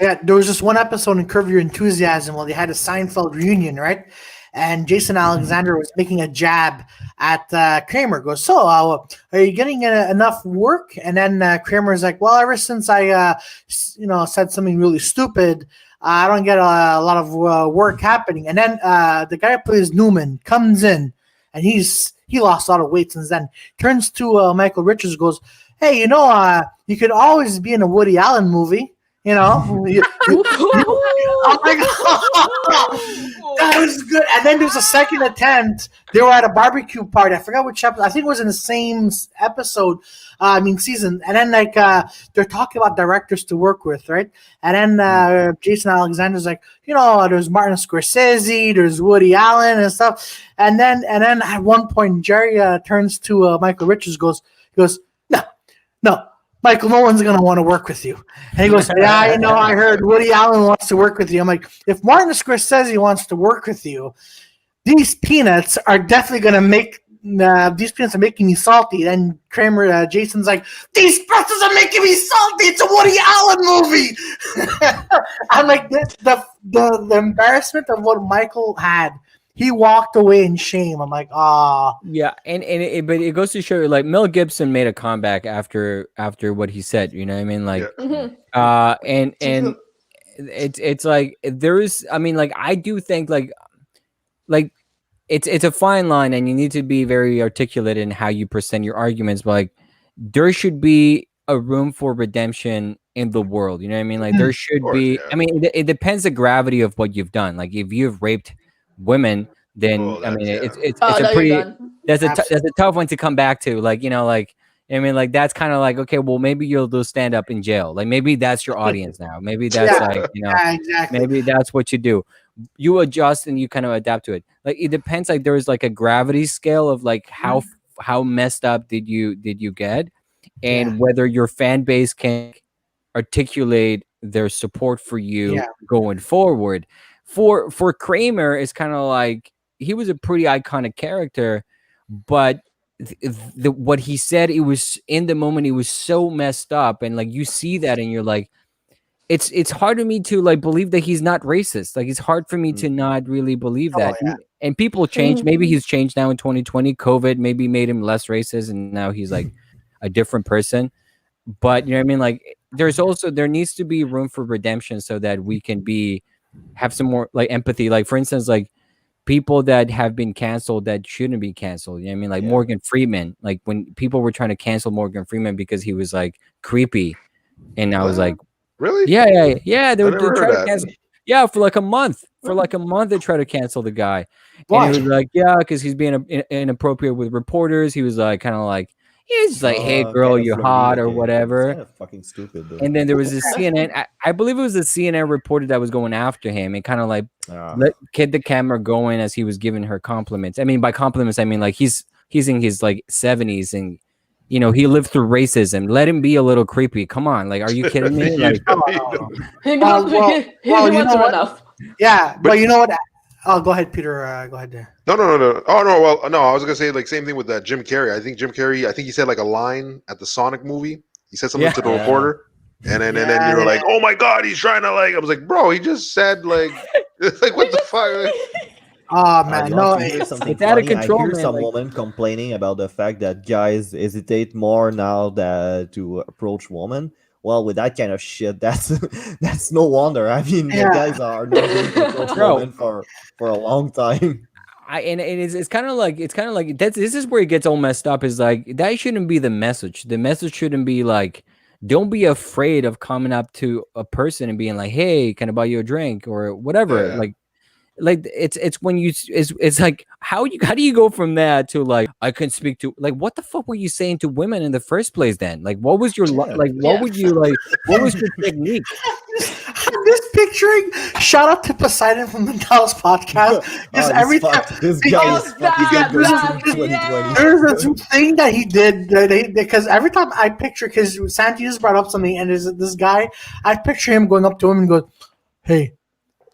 Yeah, there was this one episode in Curve Your Enthusiasm where they had a Seinfeld reunion, right? And Jason Alexander was making a jab at Kramer. Goes, so are you getting enough work? And then Kramer's like, well, ever since I, said something really stupid, I don't get a lot of work happening. And then the guy who plays Newman comes in, and he lost a lot of weight since then. Turns to Michael Richards, goes, hey, you could always be in a Woody Allen movie. I'm like, that was good. And then there's a second attempt. They were at a barbecue party. I forgot which episode. I think it was in the same episode. Season. And then they're talking about directors to work with, right? And then Jason Alexander's like, there's Martin Scorsese, there's Woody Allen and stuff. And then at one point, Jerry turns to Michael Richards, goes, no. Michael, no one's going to want to work with you. And he goes, yeah, I heard Woody Allen wants to work with you. I'm like, if Martin Scorsese wants to work with you, these peanuts are definitely going to make, these peanuts are making me salty. Then Jason's like, these pretzels are making me salty. It's a Woody Allen movie. I'm like, the embarrassment of what Michael had. He walked away in shame. I'm like, Yeah, but it goes to show you, like, Mel Gibson made a comeback after what he said. You know what I mean? Like, and it's like there is. I mean, like, I do think like it's a fine line, and you need to be very articulate in how you present your arguments. But like, there should be a room for redemption in the world. You know what I mean? Like, there should be. Yeah. I mean, it depends the gravity of what you've done. Like, if you've raped women, then it's a pretty that's a tough one to come back to. Like, like that's kind of like, okay, well, maybe you'll do stand up in jail. Like, maybe that's your audience now. Maybe that's exactly. Maybe that's what you do. You adjust and you kind of adapt to it. Like, it depends. Like, there's like a gravity scale of like how messed up did you get, and whether your fan base can articulate their support for you going forward. For Kramer, it's kind of like he was a pretty iconic character, but what he said, it was in the moment, he was so messed up, and like you see that, and you're like, it's hard for me to like believe that he's not racist. Like, it's hard for me to not really believe that. Yeah. And people change. Maybe he's changed now in 2020. COVID maybe made him less racist, and now he's like a different person. But you know what I mean? Like, there needs to be room for redemption so that we can have some more like empathy. Like, for instance, like people that have been canceled that shouldn't be canceled. You know what I mean? Like Morgan Freeman, like when people were trying to cancel Morgan Freeman because he was like creepy. And I was like, really? Yeah. They were trying to cancel. Yeah. For like a month, they tried to cancel the guy. Why? And he was like, yeah, because he's being inappropriate with reporters. He was like, kind of like, he's like, hey, girl, you're hot or whatever. Kind of fucking stupid, though. And then there was a CNN. I believe it was a CNN reporter that was going after him and kind of like kept the camera going as he was giving her compliments. I mean, by compliments, I mean like he's in his like 70s and he lived through racism. Let him be a little creepy. Come on, like, are you kidding me? Like, he wants to run off. Yeah, but you know what? Oh, go ahead, Peter. Go ahead there. No. Oh, no. Well, no, I was going to say, like, same thing with Jim Carrey. I think he said, like, a line at the Sonic movie. He said something to the reporter. And then you're like, oh, my God, he's trying to, like, I was like, bro, he just said, like, like, what the fuck? Oh, man, no. It's out of control, I hear some woman complaining about the fact that guys hesitate more now to approach women. Well, with that kind of shit, that's no wonder. I mean, the guys are not going to approach women for a long time. It's kind of like this is where it gets all messed up. Is like, that shouldn't be the message. The message shouldn't be like, don't be afraid of coming up to a person and being like, hey, can I buy you a drink or whatever. Yeah. Like it's when it's like how do you go from that to like, I can speak to, like, what the fuck were you saying to women in the first place then? Like, what was your what would you like, what was your technique? I'm just picturing, shout out to Poseidon from the Dallas podcast, because every time this guy is fucking good. There's a thing that he did because every time I picture, because Santi just brought up something, and there's this guy, I picture him going up to him and goes, hey,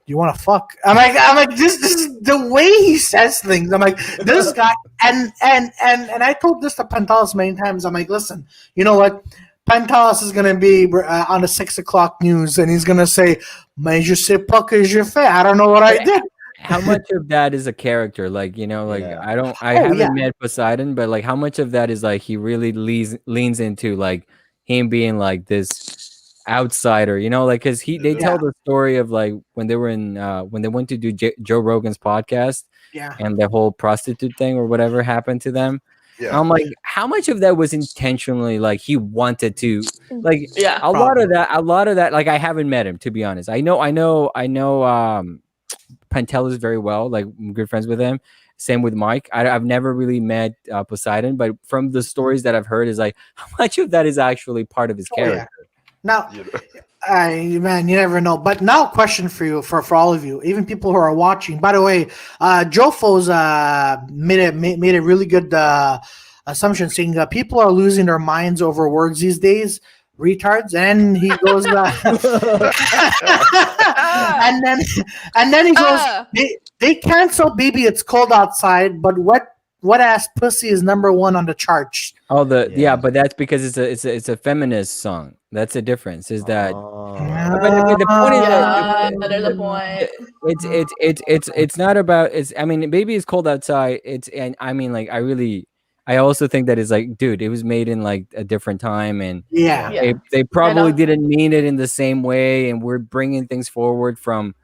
do you want to fuck? I'm like, this is the way he says things. I'm like, this guy, and I told this to Pantelis many times. I'm like, listen, you know what? Pantelis is gonna be on the 6 o'clock news, and he's gonna say, "Mais je sais pas que je fais." I don't know what I did. How much of that is a character? Like, like Yeah. I Oh, haven't yeah. met Poseidon, but like how much of that is like he really leans into like him being like this outsider, like because they tell the story of like when they were in when they went to do Joe Rogan's podcast, Yeah. and the whole prostitute thing or whatever happened to them. Yeah. I'm like, how much of that was intentionally like he wanted to like Yeah. a lot of that like I haven't met him, to be honest. I know Pantelis very well, like I'm good friends with him. Same with Mike. I've never really met Poseidon, but from the stories that I've heard is like how much of that is actually part of his character. Now, man, you never know. But now, question for you, for all of you, even people who are watching. By the way, Jofo's made a really good assumption, saying people are losing their minds over words these days, retards. And he goes, and then he goes, they cancel "Baby It's Cold Outside," but what ass pussy is #1 on the charts? Oh, but that's because it's a feminist song. That's the difference. Is that? But the point is that there's a point. It's not about. I mean, "Baby It's Cold Outside." And I mean, like I also think that it's like, dude, it was made in like a different time, and they probably didn't mean it in the same way, and we're bringing things forward from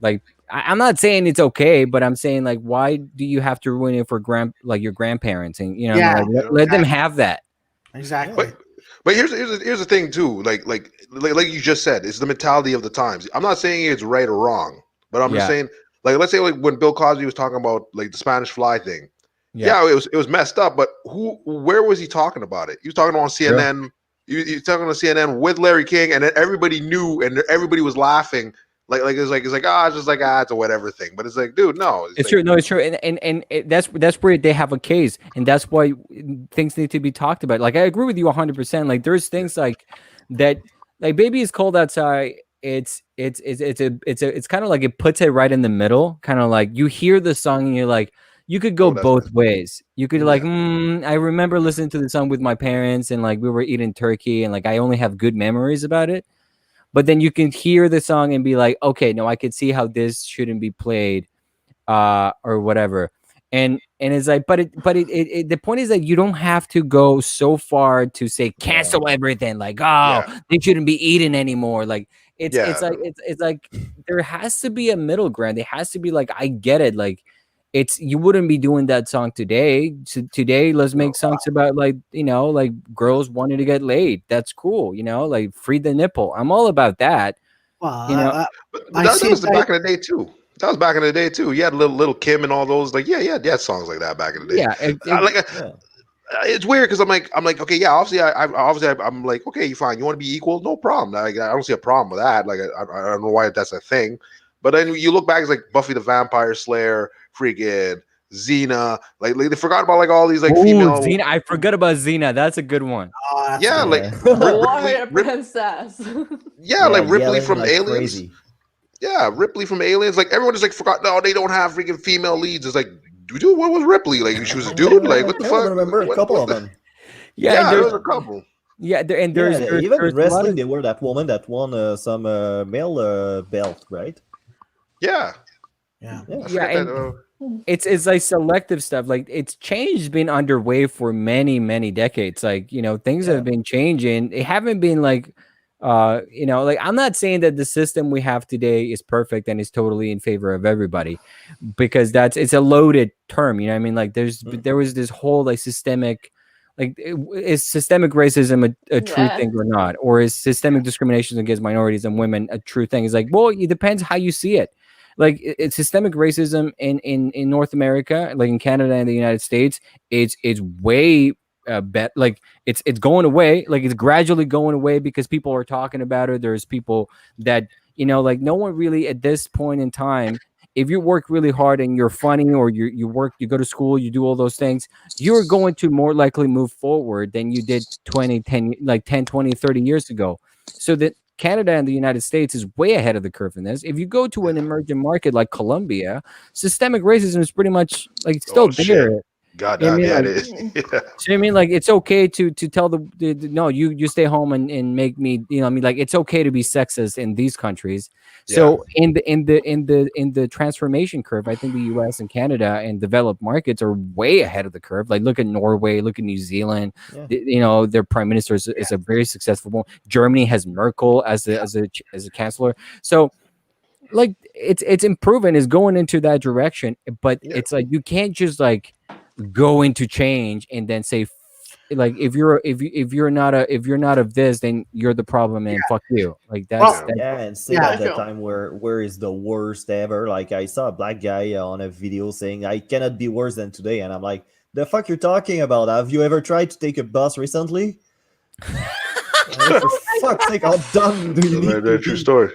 like. I'm not saying it's okay, but I'm saying like, why do you have to ruin it for your grandparents, and let them have that. Exactly. But here's the thing too. Like you just said, it's the mentality of the times. I'm not saying it's right or wrong, but I'm just saying, like, let's say like when Bill Cosby was talking about like the Spanish Fly thing. Yeah, it was messed up, but where was he talking about it? He was talking on CNN. He was talking on CNN with Larry King, and then everybody knew, and everybody was laughing. It's a whatever thing. But it's like, dude, no, it's true. No, it's true, and that's where they have a case, and that's why things need to be talked about. Like I agree with you 100%. Like there's things like that, like "Baby It's Cold Outside." It's kind of like it puts it right in the middle. Kind of like you hear the song and you're like, you could go both ways. You could like, I remember listening to the song with my parents, and like we were eating turkey, and like I only have good memories about it. But then you can hear the song and be like, okay, no, I could see how this shouldn't be played, or whatever. And it's like, but the point is that you don't have to go so far to say cancel everything. Like, they shouldn't be eating anymore. Like it's like there has to be a middle ground. There has to be like, I get it. Like you wouldn't be doing that song today. Today, let's make songs about like, like girls wanting to get laid. That's cool. Like free the nipple. I'm all about that. Well, but that was back in the day too. That was back in the day too. You had little Kim and all those. Like, yeah, songs like that back in the day. Yeah. It's weird because I'm like, okay, yeah, obviously, I'm like, okay, fine. You want to be equal? No problem. I don't see a problem with that. Like, I don't know why that's a thing. But then you look back, it's like Buffy the Vampire Slayer, freaking Xena. Like they forgot about like all these like female. Xena. I forgot about Xena. That's a good one. Warrior Princess. Like Ripley from Aliens. Crazy. Yeah, Ripley from Aliens. Like everyone just like forgot. No, they don't have freaking female leads. It's like, dude, what was Ripley? Like she was a dude. Like what the fuck? I remember a couple of them. Yeah, there was a couple. Yeah, there's even wrestling. They were that woman that won some male belt, right? Yeah. It's like selective stuff. Like it's change been underway for many decades. Like things have been changing. They haven't been like like I'm not saying that the system we have today is perfect and is totally in favor of everybody, because it's a loaded term. You know what I mean? Like there was this whole like systemic. Like, is systemic racism a true thing or not? Or is systemic discrimination against minorities and women a true thing? It's like, well, it depends how you see it. Like, it's systemic racism in North America, like in Canada and the United States, it's way like it's going away. Like it's gradually going away because people are talking about it. There's people that like no one really at this point in time. If you work really hard and you're funny, or you go to school, you do all those things, you're going to more likely move forward than you did 10, 20, 30 years ago. So that Canada and the United States is way ahead of the curve in this. If you go to an emerging market like Colombia, systemic racism is pretty much like still there. God I damn, mean, yeah, it like, is. Yeah. so I mean, like, it's okay to tell no, you stay home and make me, I mean, like, it's okay to be sexist in these countries. So in the transformation curve, I think the U.S. and Canada and developed markets are way ahead of the curve. Like, look at Norway, look at New Zealand. Yeah. Their prime minister is a very successful one. Germany has Merkel as a chancellor. So, like, it's improving, is going into that direction, but Yeah. it's like you can't just like go into change and then say like if you're not of this, then you're the problem and fuck you. Like Well, Yeah, and say Yeah. at the time where is the worst ever. Like I saw a black guy on a video saying I cannot be worse than today, and I'm like, the fuck you're talking about? Have you ever tried to take a bus recently? Like, for fuck's sake, how dumb do you That's a very, need very to true be? story.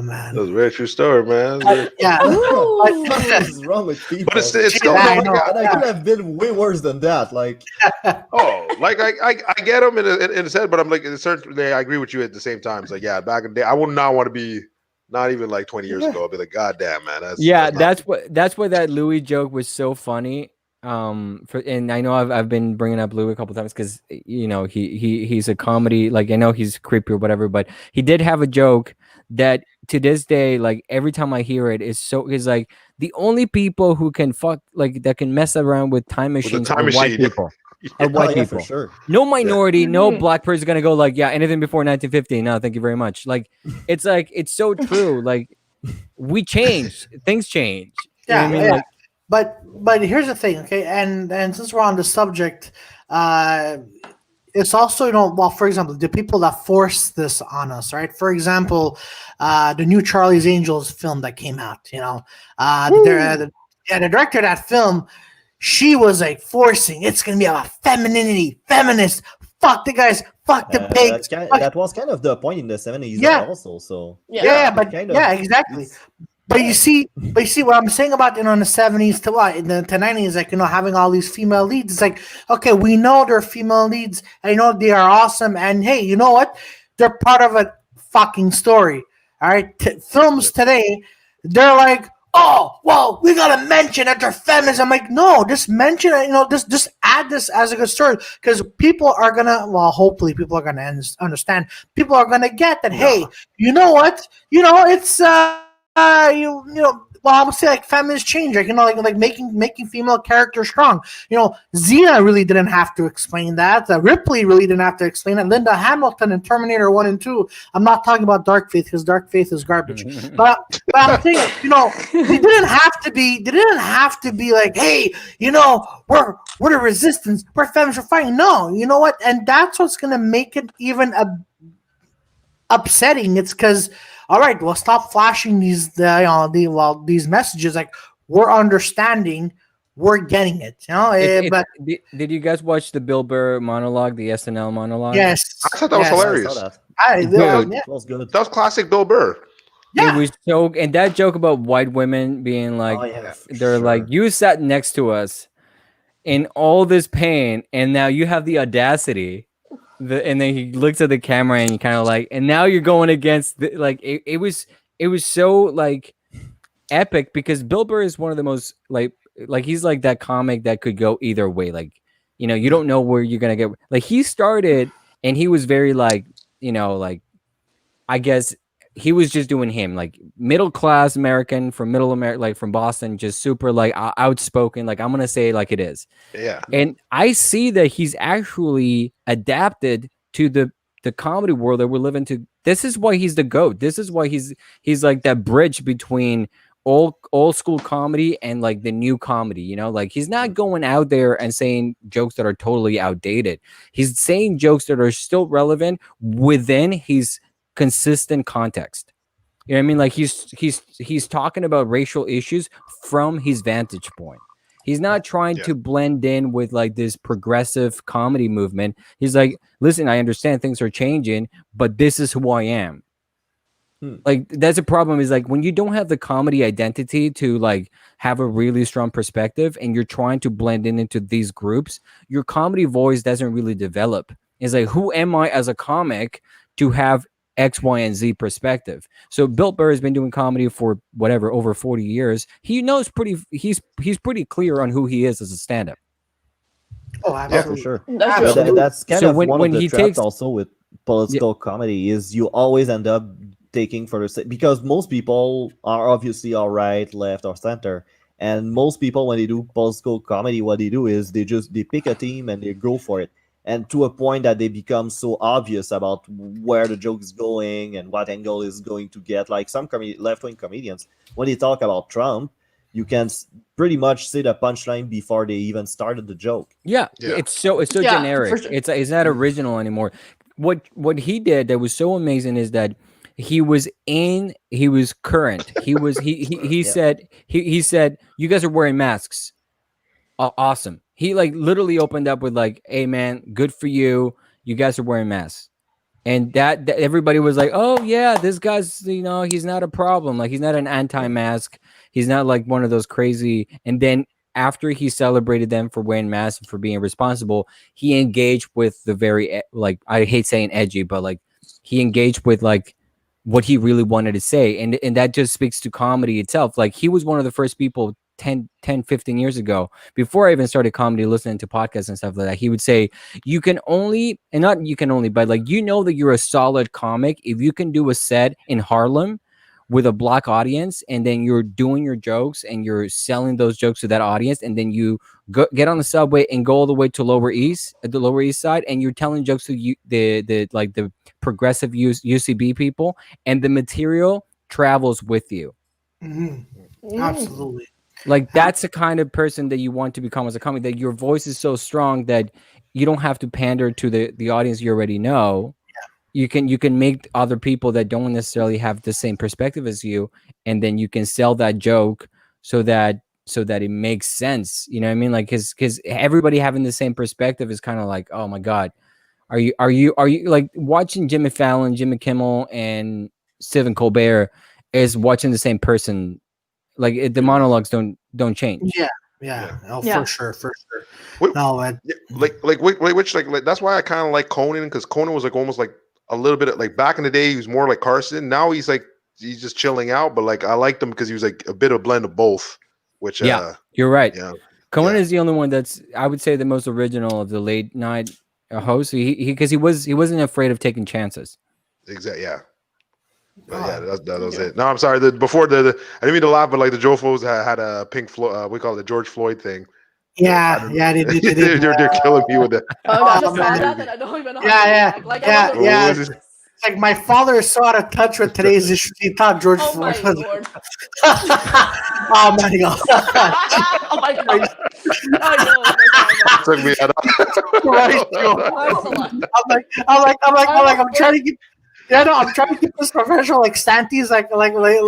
man. That's a very true story, man. Yeah. What is wrong with people? But it's still I no, know. like, And I could have been way worse than that. Like, like I get him in a sense, but I'm like, certainly I agree with you at the same time. It's like, yeah, back in the day, I would not want to be, not even like 20 years ago. I'd be like, God damn, man, that's that's why that Louis joke was so funny. And I know I've been bringing up Louis a couple times because he's a comedy, like, I know he's creepy or whatever, but he did have a joke that to this day, like, every time I hear it, is like the only people who can fuck, like, that can mess around with time with the machines time are white machine. people. Are white yeah, people. for sure. No minority, no Mhm. black person gonna go like, yeah, anything before 1950. No, thank you very much. Like, it's like, it's so true. Like, we change, things change. You know what I mean? Yeah. Like, But here's the thing, okay, and since we're on the subject, it's also, well, for example, the people that force this on us, right? For example, the new Charlie's Angels film that came out, the director of that film, she was like forcing, it's gonna be about femininity, feminist, fuck the guys, fuck the pigs, fuck. That was kind of the point in the 70s Yeah. also. So Yeah, but kind of- yeah, exactly. it's- But you see what I'm saying about, in the 70s to what in the 90s, like, having all these female leads. It's like, okay, we know they're female leads, and they are awesome, and hey, you know what? They're part of a fucking story. All right, films today, they're like, oh, well, we gotta mention that they're feminists. I'm like, no, just mention it. Just add this as a good story, because people are gonna, well, hopefully people are gonna understand. People are gonna get that. Hey, you know what? It's well, I would say, like, feminist change, like, like making female characters strong. Xena really didn't have to explain that. Ripley really didn't have to explain it. Linda Hamilton in Terminator 1 and 2. I'm not talking about Dark Faith, because Dark Faith is garbage. but I'm saying, they didn't have to be. They didn't have to be like, hey, we're the resistance. We're feminists. We're fighting. No, you know what? And that's what's gonna make it even upsetting. It's because, all right, well, stop flashing these these messages, like, we're understanding, we're getting it. But did you guys watch the Bill Burr monologue, the SNL monologue? yes, I thought that was yes. hilarious. I saw that. Good. It was good. That was classic Bill Burr. Yeah. It was so, and that joke about white women being like, Oh, yeah, for they're like, sure. you sat next to us in all this pain, and now you have the audacity. And then he looks at the camera and you kind of like, and now you're going against like, it was so like epic, because Bill Burr is one of the most like he's like that comic that could go either way. Like, you don't know where you're gonna get. Like, he started and he was very like, like, I guess he was just doing him, like, middle class American from middle America, like from Boston, just super like outspoken. Like, I'm gonna say it like it is. Yeah. And I see that he's actually adapted to the comedy world that we're living to. This is why he's the GOAT. This is why he's like that bridge between old school comedy and like the new comedy. Like, he's not going out there and saying jokes that are totally outdated. He's saying jokes that are still relevant within his consistent context. You know what I mean? Like, he's talking about racial issues from his vantage point. He's not trying to blend in with like this progressive comedy movement. He's like, listen, I understand things are changing, but this is who I am. Like, that's a problem, is like, when you don't have the comedy identity to like have a really strong perspective, and you're trying to blend in into these groups, your comedy voice doesn't really develop. It's like, who am I as a comic to have X, Y, and Z perspective? So Bill Burr has been doing comedy for whatever, over 40 years. He knows he's pretty clear on who he is as a stand-up. Oh, absolutely. For sure. That's But true. that's kind So of when- one when of the he traps takes- also with political comedy is you always end up taking for the because most people are obviously all right, left, or center. And most people, when they do political comedy, what they do is they pick a team and they go for it. And to a point that they become so obvious about where the joke is going and what angle is going to get. Like some left-wing comedians, when they talk about Trump, you can pretty much say the punchline before they even started the joke. Yeah, Yeah. it's so Yeah, generic. for sure. It's not original anymore. What he did that was so amazing is that he was current. He Yeah. said you guys are wearing masks. Awesome. He like literally opened up with like, "Hey man, good for you. You guys are wearing masks." And that everybody was like, "Oh yeah, this guy's he's not a problem. Like he's not an anti-mask. He's not like one of those crazy." And then after he celebrated them for wearing masks and for being responsible, he engaged with the very like I hate saying edgy, but like he engaged with like what he really wanted to say, and that just speaks to comedy itself. Like he was one of the first people 10, 15 years ago, before I even started comedy, listening to podcasts and stuff like that. He would say, you can only, and not you can only, but like, that you're a solid comic if you can do a set in Harlem with a black audience, and then you're doing your jokes and you're selling those jokes to that audience, and then you get on the subway and go all the way to the Lower East Side, and you're telling jokes to the progressive UCB people, and the material travels with you. Absolutely. Like that's the kind of person that you want to become as a comic, that your voice is so strong that you don't have to pander to the audience you already know. You can make other people that don't necessarily have the same perspective as you, and then you can sell that joke so that it makes sense. You know what I mean? Like because everybody having the same perspective is kind of like, oh my God, are you like watching Jimmy Fallon, Jimmy Kimmel, and Stephen Colbert is watching the same person. Like the monologues don't change. Yeah. Oh, Yeah. for sure. Wait, No, which that's why I kind of like Conan, because Conan was like almost like a little bit of, like back in the day he was more like Carson. Now he's just chilling out, but like I liked him because he was like a bit of a blend of both. Which you're right. Yeah, Conan is the only one that's, I would say, the most original of the late night hosts. Because he wasn't afraid of taking chances. exactly. Yeah. But yeah, that was it. No, I'm sorry. Before I didn't mean to laugh, but like the Joe Foes had a Pink Floyd, we call it the George Floyd thing. Yeah, they did. They're killing me with that. I just saw that and I don't even know how to Yeah. react. Like, I wasn't- It's like my father is so out of touch with today's issues. He thought George Oh my Floyd was. lord! Oh my God! Oh my god! I know. Took me out. Christ, Joe. I'm trying to get. Yeah, no, I'm trying to keep this professional. Like Santi's, like great.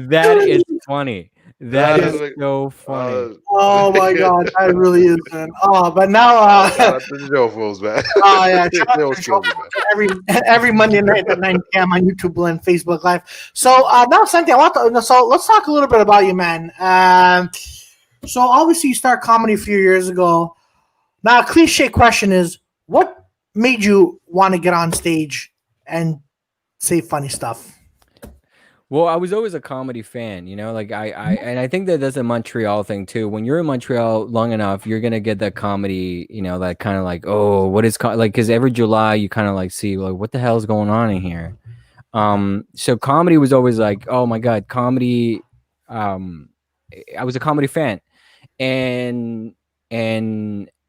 That is funny. That is so funny. Oh my God, that really is, man. Oh, but now, Shout out to the Joe Fools, man. oh yeah, They always kill me, man. every Monday night at 9 p.m. on YouTube and Facebook Live. So now, Santi, so let's talk a little bit about you, man. So obviously you started comedy a few years ago. Now, a cliche question is, what made you want to get on stage and say funny stuff? Well, I was always a comedy fan, like I think that that's a Montreal thing too. When you're in Montreal long enough, you're going to get that comedy, that kind of like, oh, what is like, cause every July you kind of like see like, what the hell is going on in here? So comedy was always like, oh my God, comedy. I was a comedy fan, and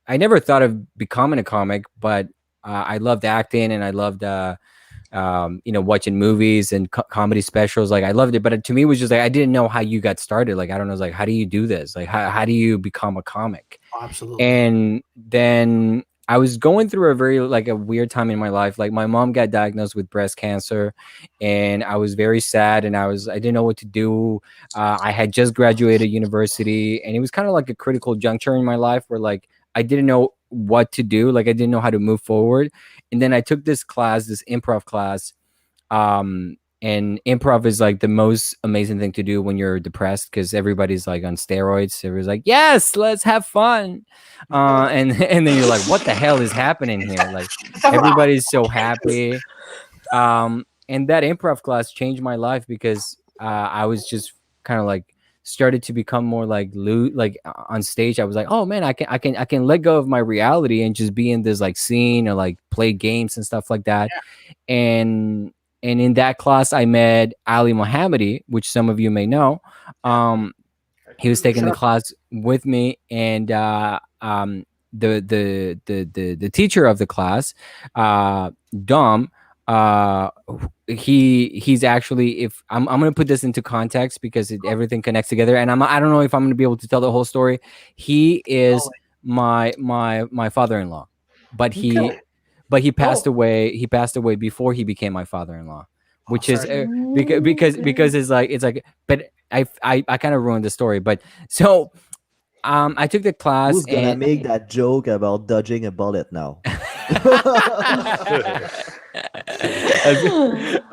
I never thought of becoming a comic, but I loved acting and I loved, watching movies and comedy specials. Like I loved it, but to me it was just like, I didn't know how you got started. Like, I don't know, like, how do you do this? Like, how do you become a comic? Oh, absolutely. And then I was going through a weird time in my life. Like my mom got diagnosed with breast cancer and I was very sad and I didn't know what to do. I had just graduated university and it was kind of like a critical juncture in my life where like, I didn't know what to do. Like I didn't know how to move forward. And then I took this improv class. And improv is like the most amazing thing to do when you're depressed because everybody's like on steroids. Everybody's like, yes, let's have fun. And then you're like, what the hell is happening here? Like everybody's so happy. And that improv class changed my life because I was just kind of like started to become more like like on stage, I was like, oh man, I can let go of my reality and just be in this like scene or like play games and stuff like that. And in that class I met Ali Mohammadi, which some of you may know. He was taking the class with me, and the teacher of the class, Dom, he's actually, if I'm gonna put this into context because everything connects together, and I don't know if I'm gonna be able to tell the whole story. He is my father-in-law, but he passed away. He passed away before he became my father-in-law, which is because it's like, but I kind of ruined the story. But so I took the class. Who's gonna make that joke about dodging a bullet now?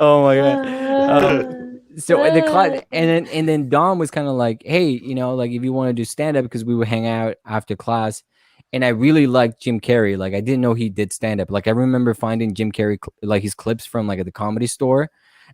Oh my god. So the class, and then Dom was kind of like, hey, like if you want to do stand-up, because we would hang out after class. And I really liked Jim Carrey. Like I didn't know he did stand-up. Like I remember finding Jim Carrey like his clips from like at the Comedy Store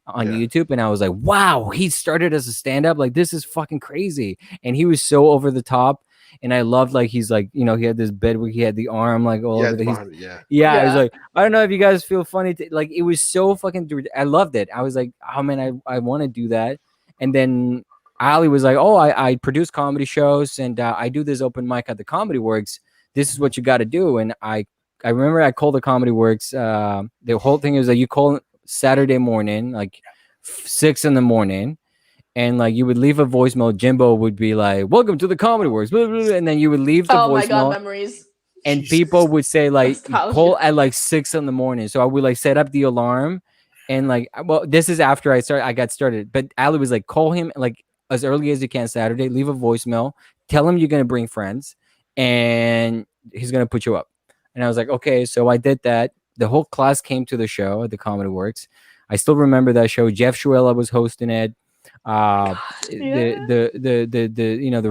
on YouTube, and I was like, wow, he started as a stand-up. Like this is fucking crazy. And he was so over the top. And I loved, like, he's like, he had this bed where he had the arm like all over the I was like, I don't know if you guys feel funny like it was so fucking, I loved it. I was like, oh man, I want to do that. And then Ali was like, oh, I produce comedy shows, and I do this open mic at the Comedy Works. This is what you got to do. And I remember I called the Comedy Works. The whole thing is that you call Saturday morning, like 6 a.m, and like you would leave a voicemail. Jimbo would be like, welcome to the Comedy Works, blah, blah, blah, and then you would leave the voicemail. Oh my god, memories. And people would say like, call at like 6 a.m. So I would like set up the alarm, and like, well, this is after I got started, but Ali was like, call him like as early as you can Saturday, leave a voicemail, tell him you're gonna bring friends, and he's gonna put you up. And I was like, okay. So I did that. The whole class came to the show at the Comedy Works. I still remember that show. Jeff Shuela was hosting it. The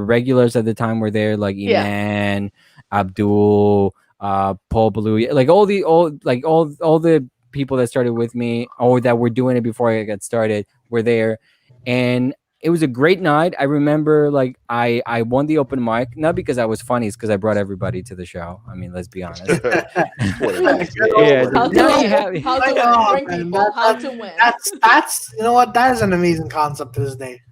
regulars at the time were there, like Iman, Abdul, Paul Ballou, like all the people that started with me or that were doing it before I got started were there. And it was a great night. I remember like I won the open mic, not because I was funny, it's because I brought everybody to the show. I mean, let's be honest. How to win. That's you know what? That is an amazing concept to this day.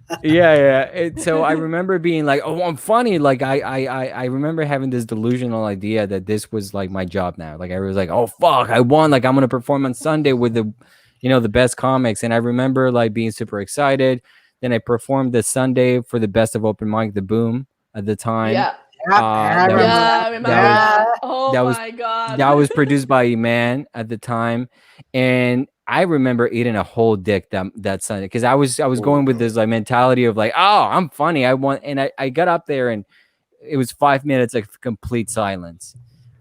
So I remember being like, oh, I'm funny. Like I remember having this delusional idea that this was like my job now. Like I was like, oh fuck, I won. Like I'm gonna perform on Sunday with the best comics. And I remember like being super excited. Then I performed this Sunday for the Best of Open Mic, the Boom, at the time. I remember that. My god, that was produced by Iman at the time, and I remember eating a whole dick that Sunday because I was going with this like mentality of like, oh, I'm funny, I want, and I got up there and it was 5 minutes of complete silence,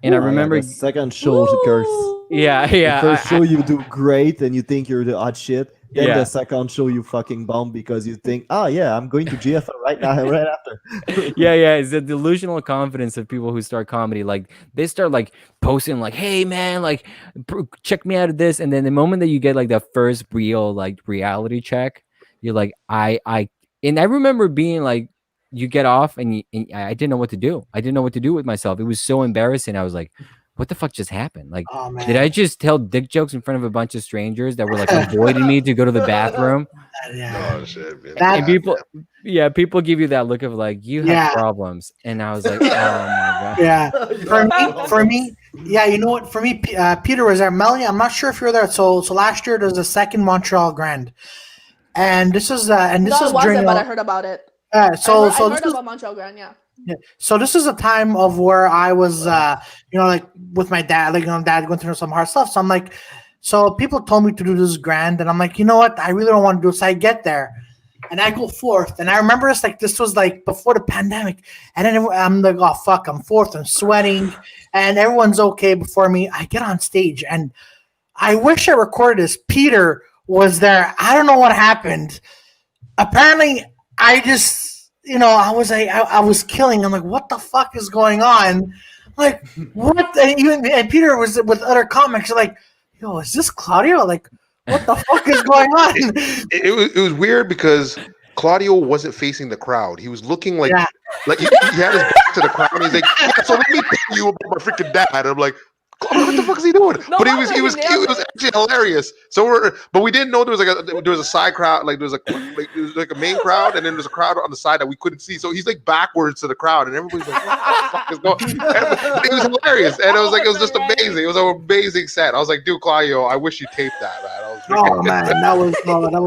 and I remember the second show curse. The first show you do great and you think you're the hot shit. Then the second show you fucking bomb because you think, oh yeah, I'm going to GFL right now, right after. It's the delusional confidence of people who start comedy. Like they start like posting like, hey man, like check me out of this. And then the moment that you get like the first real like reality check, you're like, I remember being like, you get off and I didn't know what to do. I didn't know what to do with myself. It was so embarrassing. I was like, what the fuck just happened? Like, did I just tell dick jokes in front of a bunch of strangers that were like avoiding me to go to the bathroom? Oh shit, man. And people give you that look of like, you have problems. And I was like, oh my god. For me, you know what? For me, Peter was there. Melanie, I'm not sure if you were there. So last year there was the second Montreal Grand, and this is during. But I heard about it. I heard about Montreal Grand. Yeah. So this is a time of where I was, like with my dad, like, dad going through some hard stuff. So I'm like, so people told me to do this grand, and I'm like, you know what? I really don't want to do it. So I get there, and I go fourth. And I remember this was like before the pandemic. And then I'm like, oh fuck, I'm fourth. I'm sweating, and everyone's okay before me. I get on stage, and I wish I recorded this. Peter was there. I don't know what happened. Apparently, I just. I was like, I was killing. I'm like, what the fuck is going on? Like, what? And Peter was with other comics. Like, is this Claudio? Like, what the fuck is going on? It was weird because Claudio wasn't facing the crowd. He was looking like Yeah. like he had his back to the crowd. And he's like, yeah, so let me tell you about my freaking dad. And I'm like, what the fuck is he doing? No but he wonder was he cute. nailed It was it. actually hilarious. So but we didn't know there was a side crowd, like there was like a main crowd, and then there's a crowd on the side that we couldn't see. So he's like backwards to the crowd, and everybody's like, what the fuck is going? And it was hilarious, and it was just amazing. It was an amazing set. I was like, dude, Claudio, I wish you taped that, man. I was Oh man, that was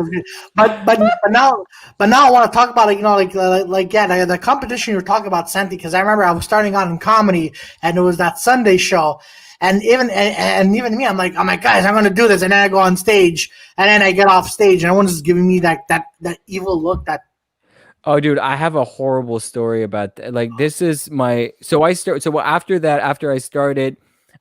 good. But now I want to talk about it. You know, the competition you were talking about, Santi. Because I remember I was starting out in comedy, and it was that Sunday show. And even me, I'm like, guys, I'm gonna do this, and then I go on stage, and then I get off stage, and everyone's just giving me that evil look. Oh, dude, I have a horrible story about that. Like, this is my so after that, after I started,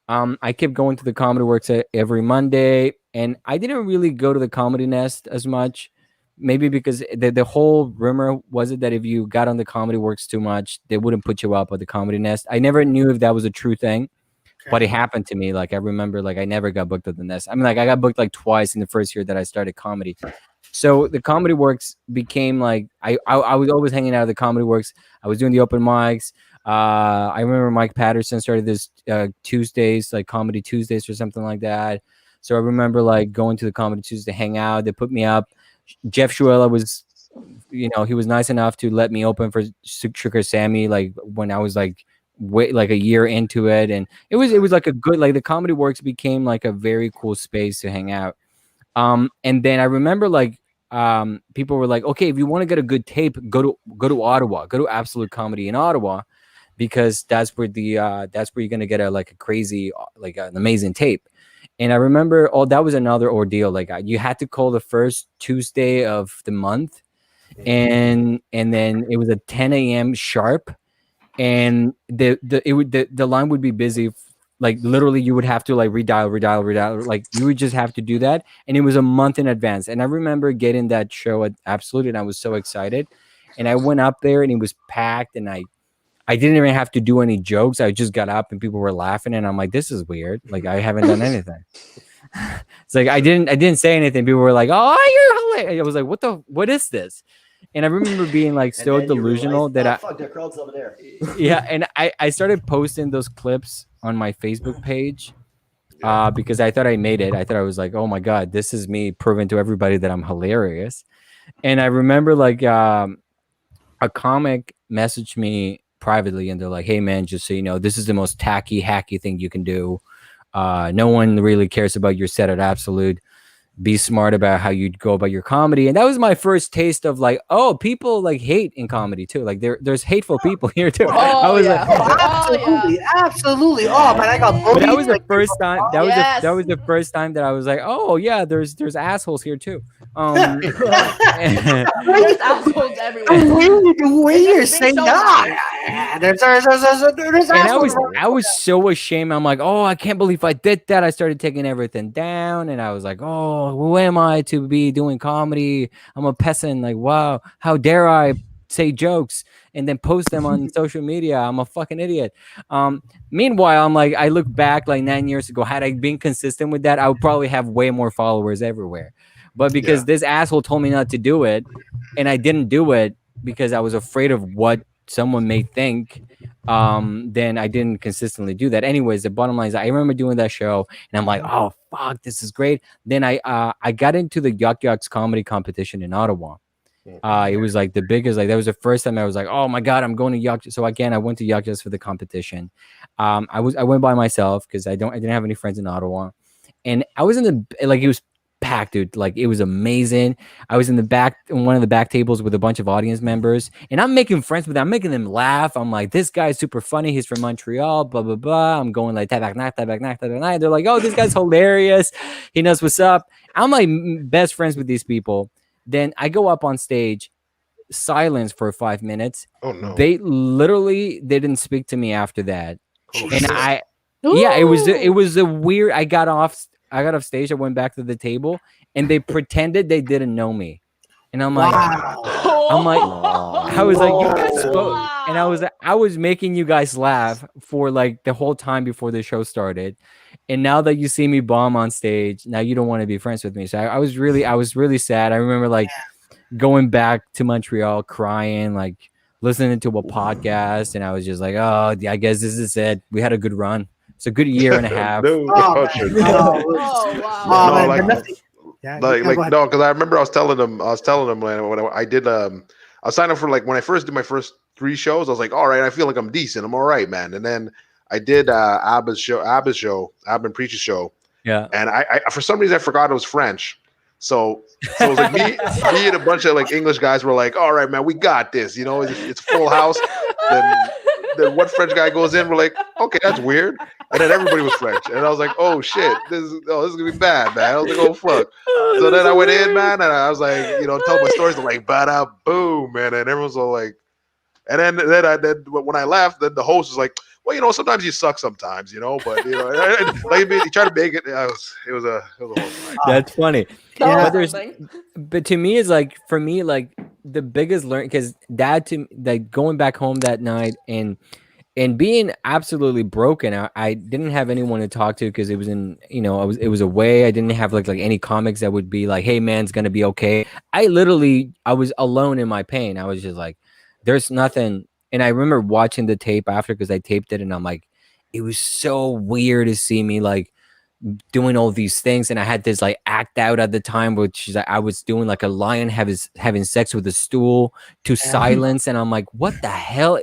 I kept going to the Comedy Works every Monday, and I didn't really go to the Comedy Nest as much. Maybe because the whole rumor was it that if you got on the Comedy Works too much, they wouldn't put you up at the Comedy Nest. I never knew if that was a true thing. But it happened to me. Like, I remember, like, I never got booked at the Nest. I mean, like, I got booked like twice in the first year that I started comedy. So the Comedy Works became like I was always hanging out at the Comedy Works. I was doing the open mics. I remember Mike Patterson started this Tuesdays, like Comedy Tuesdays or something like that. So I remember like going to the Comedy Tuesday to hang out. They put me up. Jeff Shuela was, you know, he was nice enough to let me open for Sugar Sammy, like when I was like like a year into it, and it was like a good, like the Comedy Works became like a very cool space to hang out. And then I remember like people were like, okay, if you want to get a good tape, go to Ottawa, go to Absolute Comedy in Ottawa, because that's where you're gonna get a crazy, like an amazing tape. And I remember, that was another ordeal. Like, you had to call the first Tuesday of the month, and then it was at 10 a.m. sharp, and the line would be busy. Like, literally, you would have to like redial. Like, you would just have to do that, and it was a month in advance. And I remember getting that show at Absolute, and I was so excited. And I went up there, and it was packed, and I didn't even have to do any jokes. I just got up, and people were laughing, and I'm like, this is weird. Like, I haven't done anything. It's like I didn't say anything. People were like, oh, you're hilarious. I was like, what is this? And I remember being like so delusional that fuck, the crowd's over there. Yeah, and I started posting those clips on my Facebook page because I thought I made it. I thought I was like, oh my God, this is me proving to everybody that I'm hilarious. And I remember like a comic messaged me privately, and they're like, hey man, just so you know, this is the most hacky thing you can do. No one really cares about your set at Absolute. Be smart about how you go about your comedy. And that was my first taste of like, oh, people like hate in comedy too. Like there's hateful people here too. I was like, absolutely. Oh man, I got bullied. But that was the first time. That was the first time that I was like, oh yeah, there's assholes here too. There's assholes everywhere. The way you're saying that, there's and I was so ashamed. I'm like, oh, I can't believe I did that. I started taking everything down, and I was like, oh, who am I to be doing comedy? I'm a peasant. Like, wow, how dare I say jokes and then post them on social media? I'm a fucking idiot. Meanwhile, I'm like, I look back like 9 years ago. Had I been consistent with that, I would probably have way more followers everywhere. But because this asshole told me not to do it, and I didn't do it because I was afraid of what someone may think, then I didn't consistently do that. Anyways, the bottom line is I remember doing that show, and I'm like, oh fuck, this is great. Then I got into the Yuck Yucks comedy competition in Ottawa. It was like the biggest, like that was the first time I was like, oh my God, I'm going to Yuck. So again, I went to Yuck Yucks for the competition. I went by myself because I didn't have any friends in Ottawa, and I was in the, like, it was packed, dude. Like, it was amazing. I was in one of the back tables with a bunch of audience members, and I'm making friends with them. I'm making them laugh. I'm like, this guy's super funny. He's from Montreal, blah, blah, blah. I'm going like, tabak. They're like, oh, this guy's hilarious. He knows what's up. I'm like best friends with these people. Then I go up on stage, silence for 5 minutes. Oh no. They didn't speak to me after that. Oh, and shit. it was a weird, I got off stage. I went back to the table, and they pretended they didn't know me. And I'm like, I was like, you guys spoke. And I was making you guys laugh for like the whole time before the show started. And now that you see me bomb on stage, now you don't want to be friends with me. So I was really sad. I remember like going back to Montreal, crying, like listening to a podcast, and I was just like, oh, I guess this is it. We had a good run. It's a good year and a half. No, Oh, oh, man. sure. Oh wow. Oh, No, man, like, but nothing. Yeah, like, go ahead. no, because I remember I was telling them when I did I signed up for like when I first did my first 3 shows. I was like, all right, I feel like I'm decent. I'm all right, man. And then I did Abba's show, Abba and Preach's show, Yeah. and I for some reason I forgot it was French. So it was like me and a bunch of like English guys were like, all right, man, we got this. You know, it's full house. Then one French guy goes in, we're like, okay, that's weird. And then everybody was French. And I was like, oh shit, this is gonna be bad, man. I was like, oh fuck. So then I went in, man, and I was like, tell my stories. I'm like, bada boom, man. And everyone's all like, and then when I left, then the host was like, well, sometimes you suck sometimes, but like he tried to make it. It was a whole thing. That's funny. Yeah. But to me, it's like, for me, like the biggest learn, because Dad, to like going back home that night and being absolutely broken. I didn't have anyone to talk to because it was it was away. I didn't have like any comics that would be like, hey man, it's gonna be okay. I was alone in my pain. I was just like, there's nothing. And I remember watching the tape after, because I taped it, and I'm like, it was so weird to see me like doing all these things. And I had this like act out at the time, which is I was doing like a lion having sex with a stool to silence. And I'm like, what the hell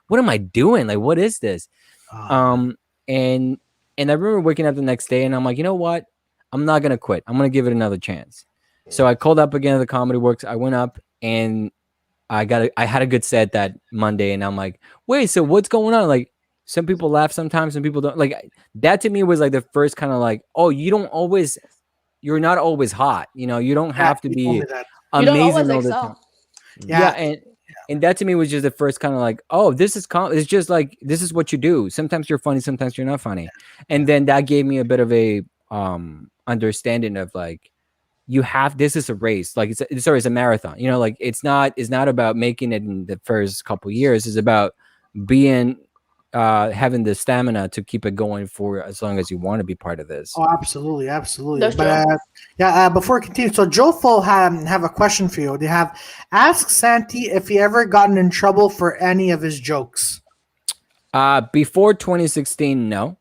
what am I doing? Like, what is this? And I remember waking up the next day and I'm like, you know what? I'm not going to quit. I'm going to give it another chance. So I called up again at the Comedy Works. I went up and I had a good set that Monday, and I'm like, wait, so what's going on? Like, some people laugh sometimes, some people don't. Like, that to me was like the first kind of like, oh, you're not always hot. You don't have to be amazing all the time. Yeah. And that to me was just the first kind of like, oh, this is it's just like, this is what you do. Sometimes you're funny, sometimes you're not funny. And then that gave me a bit of a understanding of like, this is a race. Like it's a marathon, like it's not about making it in the first couple years. It's about being having the stamina to keep it going for as long as you want to be part of this. Oh, absolutely. That's But before we continue, so Jofo have a question for you. They have ask Santi if he ever gotten in trouble for any of his jokes. Before 2016, no.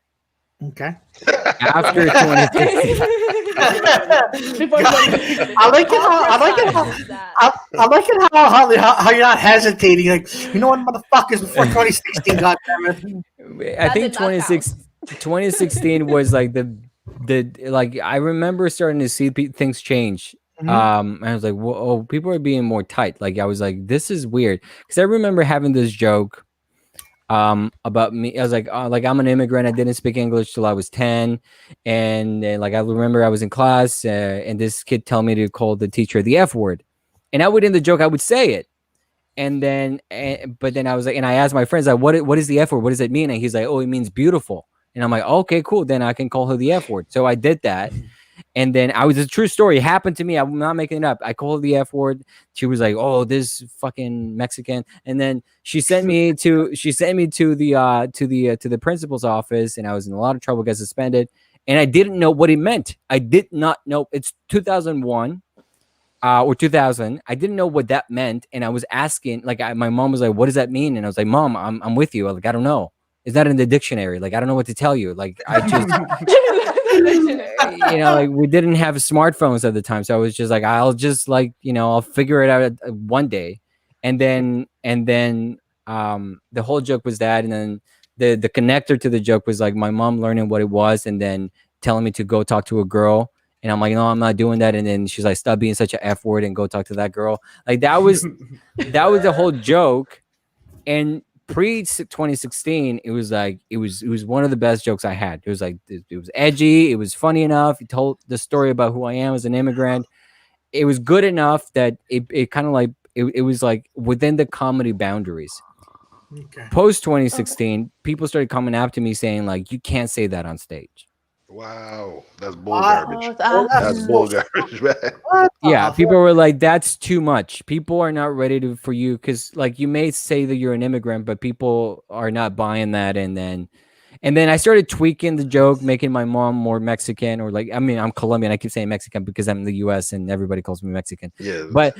Okay. After 2016. I like it how you're not hesitating. Like, you know what, motherfuckers, before 2016, goddamn it. I think 2016 was like the like, I remember starting to see things change. And I was like, whoa, people are being more tight. Like, I was like, this is weird, because I remember having this joke about me. I was like, oh, like, I'm an immigrant. I didn't speak English till I was 10, and like, I remember I was in class and this kid tell me to call the teacher the F word, and I would, in the joke, I would say it, and then but then I was like, and I asked my friends, like, what is the F word? What does it mean? And he's like, oh, it means beautiful. And I'm like, okay, cool, then I can call her the F word. So I did that. And then it's a true story. It happened to me. I'm not making it up. I called the F word. She was like, "Oh, this fucking Mexican." And then she sent me to the principal's office, and I was in a lot of trouble, got suspended, and I didn't know what it meant. I did not know. It's 2001 or 2000. I didn't know what that meant, and I was asking. Like, my mom was like, "What does that mean?" And I was like, "Mom, I'm with you." Like, I don't know. It's not in the dictionary. Like, I don't know what to tell you. Like, I just. Like, we didn't have smartphones at the time, so I was just like, I'll just, like, I'll figure it out one day. And then the whole joke was that, and then the connector to the joke was like my mom learning what it was and then telling me to go talk to a girl, and I'm like, no, I'm not doing that. And then she's like, stop being such an F word and go talk to that girl. Like, that was the whole joke. And pre 2016, it was like, it was one of the best jokes I had. It was like, it was edgy, it was funny enough, it told the story about who I am as an immigrant. It was good enough that it kind of like, it was like within the comedy boundaries. Okay. Post 2016, people started coming after me saying like, you can't say that on stage. Wow, that's bull garbage. That's bull garbage, man. Yeah, people were like, that's too much. People are not ready for you, because like, you may say that you're an immigrant, but people are not buying that. And then And then I started tweaking the joke, making my mom more Mexican, or like, I mean, I'm Colombian. I keep saying Mexican because I'm in the U.S. and everybody calls me Mexican. Yeah. But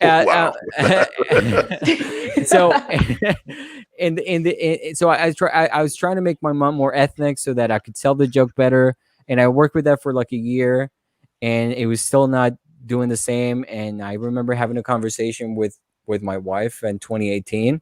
Wow. so so I was trying to make my mom more ethnic so that I could tell the joke better. And I worked with that for like a year, and it was still not doing the same. And I remember having a conversation with my wife in 2018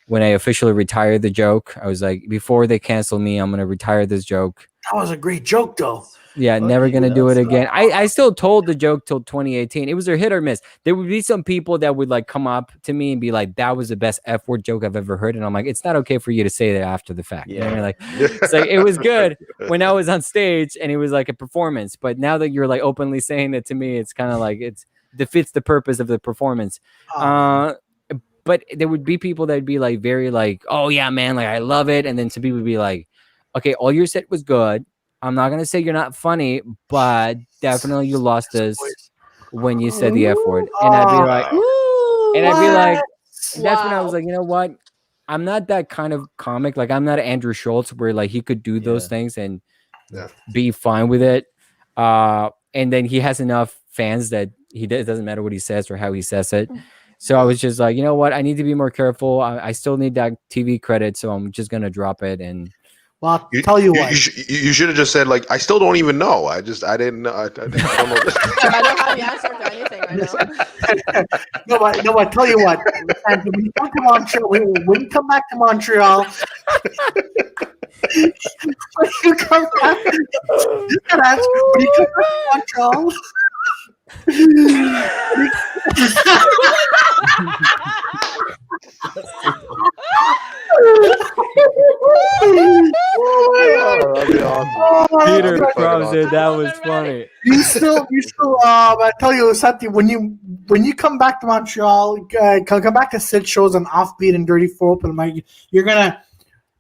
when I officially retired the joke. I was like, before they cancel me, I'm gonna retire this joke. That was a great joke, though. Yeah, never gonna do it again. I still told the joke till 2018. It was a hit or miss. There would be some people that would like come up to me and be like, "That was the best F word joke I've ever heard," and I'm like, "It's not okay for you to say that after the fact." You know what I mean? Like, it's like it was good when I was on stage and it was like a performance, but now that you're like openly saying it to me, it's kind of like it defeats the purpose of the performance. But there would be people that would be like very like, "Oh yeah, man, like I love it," and then some people would be like, "Okay, all your set was good. I'm not gonna say you're not funny, but definitely you lost us when you said the F word." And I'd be like, that's when I was like, you know what? I'm not that kind of comic. Like I'm not Andrew Schultz where like he could do those things and be fine with it. And then he has enough fans that it doesn't matter what he says or how he says it. So I was just like, you know what? I need to be more careful. I still need that TV credit, so I'm just gonna drop it. And well, I'll tell you what. You should have just said like, I still don't even know. I didn't know. I don't know. I don't have the answer to anything right now. No, I tell you what. When you come to Montreal, when you come back to Montreal, when you come back to Montreal. Peter Krause, that was funny. You still. I tell you, Santi, when you come back to Montreal, come back to Sid shows on Offbeat and Dirty For Open mic, you're gonna,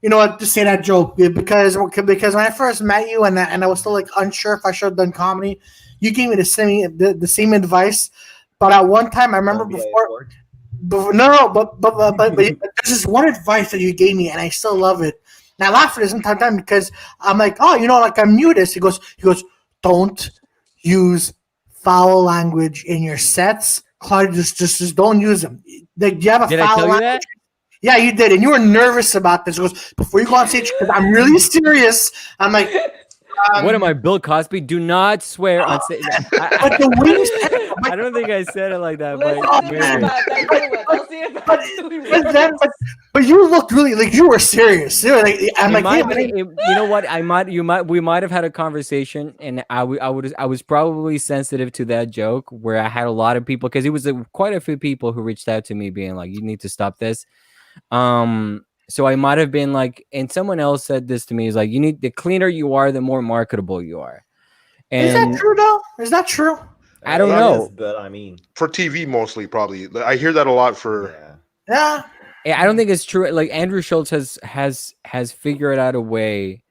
you know what, just say that joke because when I first met you and I was still like unsure if I should have done comedy, you gave me the same advice. But at one time, I remember before. But there's this one advice that you gave me, and I still love it. And I laugh at it sometimes because I'm like, oh, you know, like I'm new to this. He goes, don't use foul language in your sets. Claudia, just don't use them. Like, do you have a Did foul I tell language? you that? Yeah, you did, and you were nervous about this. He goes, before you go on stage, because I'm really serious. I'm like, what am I, Bill Cosby? Do not swear on stage. But the way you said it, I don't think I said it like that. But you looked really like you were serious. I'm like, hey, you know what? We might have had a conversation, and I was probably sensitive to that joke where I had a lot of people because it was quite a few people who reached out to me being like, you need to stop this. So I might have been like, and someone else said this to me, is like, you need, the cleaner you are, the more marketable you are. And is that true though? Is that true? I don't know. But I mean, for TV mostly, probably. I hear that a lot for. Yeah. I don't think it's true. Like Andrew Schultz has figured out a way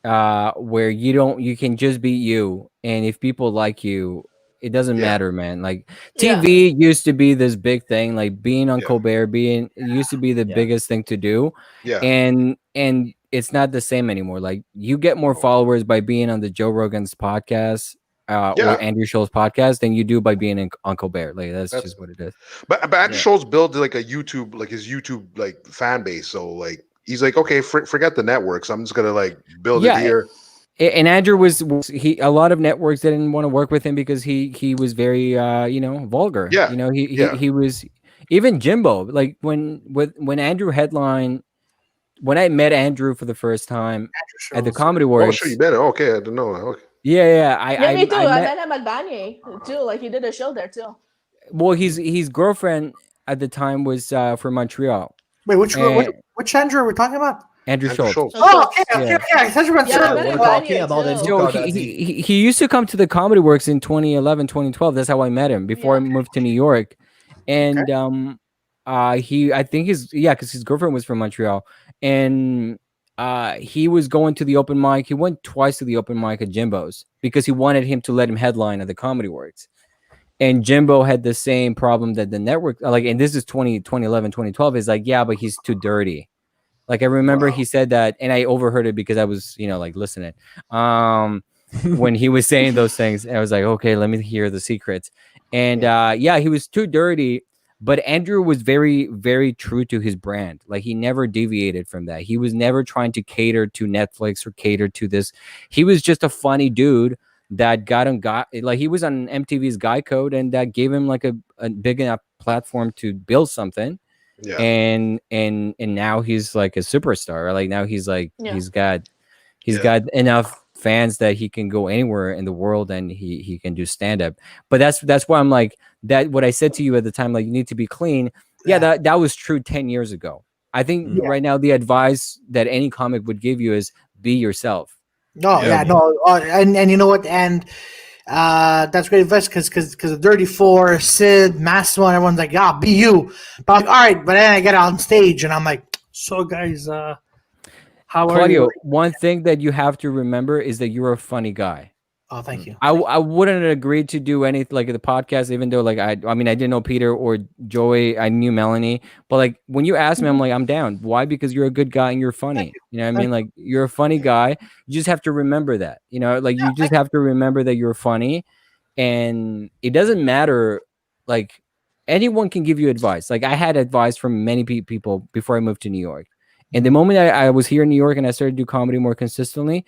where you can just be you, and if people like you, it doesn't matter, man. Like TV used to be this big thing, like being on Colbert, it used to be the biggest thing to do. Yeah. And it's not the same anymore. Like you get more followers by being on the Joe Rogan's podcast or Andrew Schultz podcast than you do by being on Colbert. Like that's just what it is. But Andrew Schultz built like a YouTube, like his YouTube like fan base. So like he's like, okay, forget the networks. I'm just gonna like build it here. And Andrew was a lot of networks didn't want to work with him because he was very vulgar. Yeah. You know, he was, even Jimbo, like when Andrew headlined, when I met Andrew for the first time at the Comedy Works. Oh, sure, you met him. Okay, I didn't know that. Okay. Yeah. Me too. I met him at Vanier too. Like he did a show there too. Well, his girlfriend at the time was from Montreal. Wait, which Andrew are we talking about? Andrew Schultz. Oh, okay. I thought you were talking about he used to come to the Comedy Works in 2011, 2012. That's how I met him before I moved to New York. And because his girlfriend was from Montreal, and he was going to the open mic. He went twice to the open mic at Jimbo's because he wanted him to let him headline at the Comedy Works. And Jimbo had the same problem that the network, like, and this is 2011, 2012, is like, yeah, but he's too dirty. Like I remember he said that, and I overheard it because I was, like listening. When he was saying those things, I was like, okay, let me hear the secrets. And he was too dirty, but Andrew was very, very true to his brand. Like he never deviated from that. He was never trying to cater to Netflix or cater to this. He was just a funny dude that he was on MTV's Guy Code, and that gave him like a big enough platform to build something. Yeah. And now he's like a superstar. Like now he's like he's got enough fans that he can go anywhere in the world and he can do stand up. But that's why I'm like that. What I said to you at the time, like you need to be clean. Yeah, that was true 10 years ago. I think right now the advice that any comic would give you is be yourself. And you know what? And that's great advice because the Dirty Four, Sid, Massimo, and everyone's like, yeah, be you. But I'm like, all right. But then I get on stage and I'm like, so guys, how Claudio, are you? one thing that you have to remember is that you're a funny guy. Oh, thank you. I wouldn't agree to do anything like the podcast, even though like I didn't know Peter or Joey. I knew Melanie, but like when you ask me, I'm like, I'm down. Why? Because you're a good guy and you're funny. You know what I mean? Like you're a funny guy. You just have to remember that. You know, like you just have to remember that you're funny, and it doesn't matter. Like anyone can give you advice. Like I had advice from many people before I moved to New York, and the moment I was here in New York and I started to do comedy more consistently,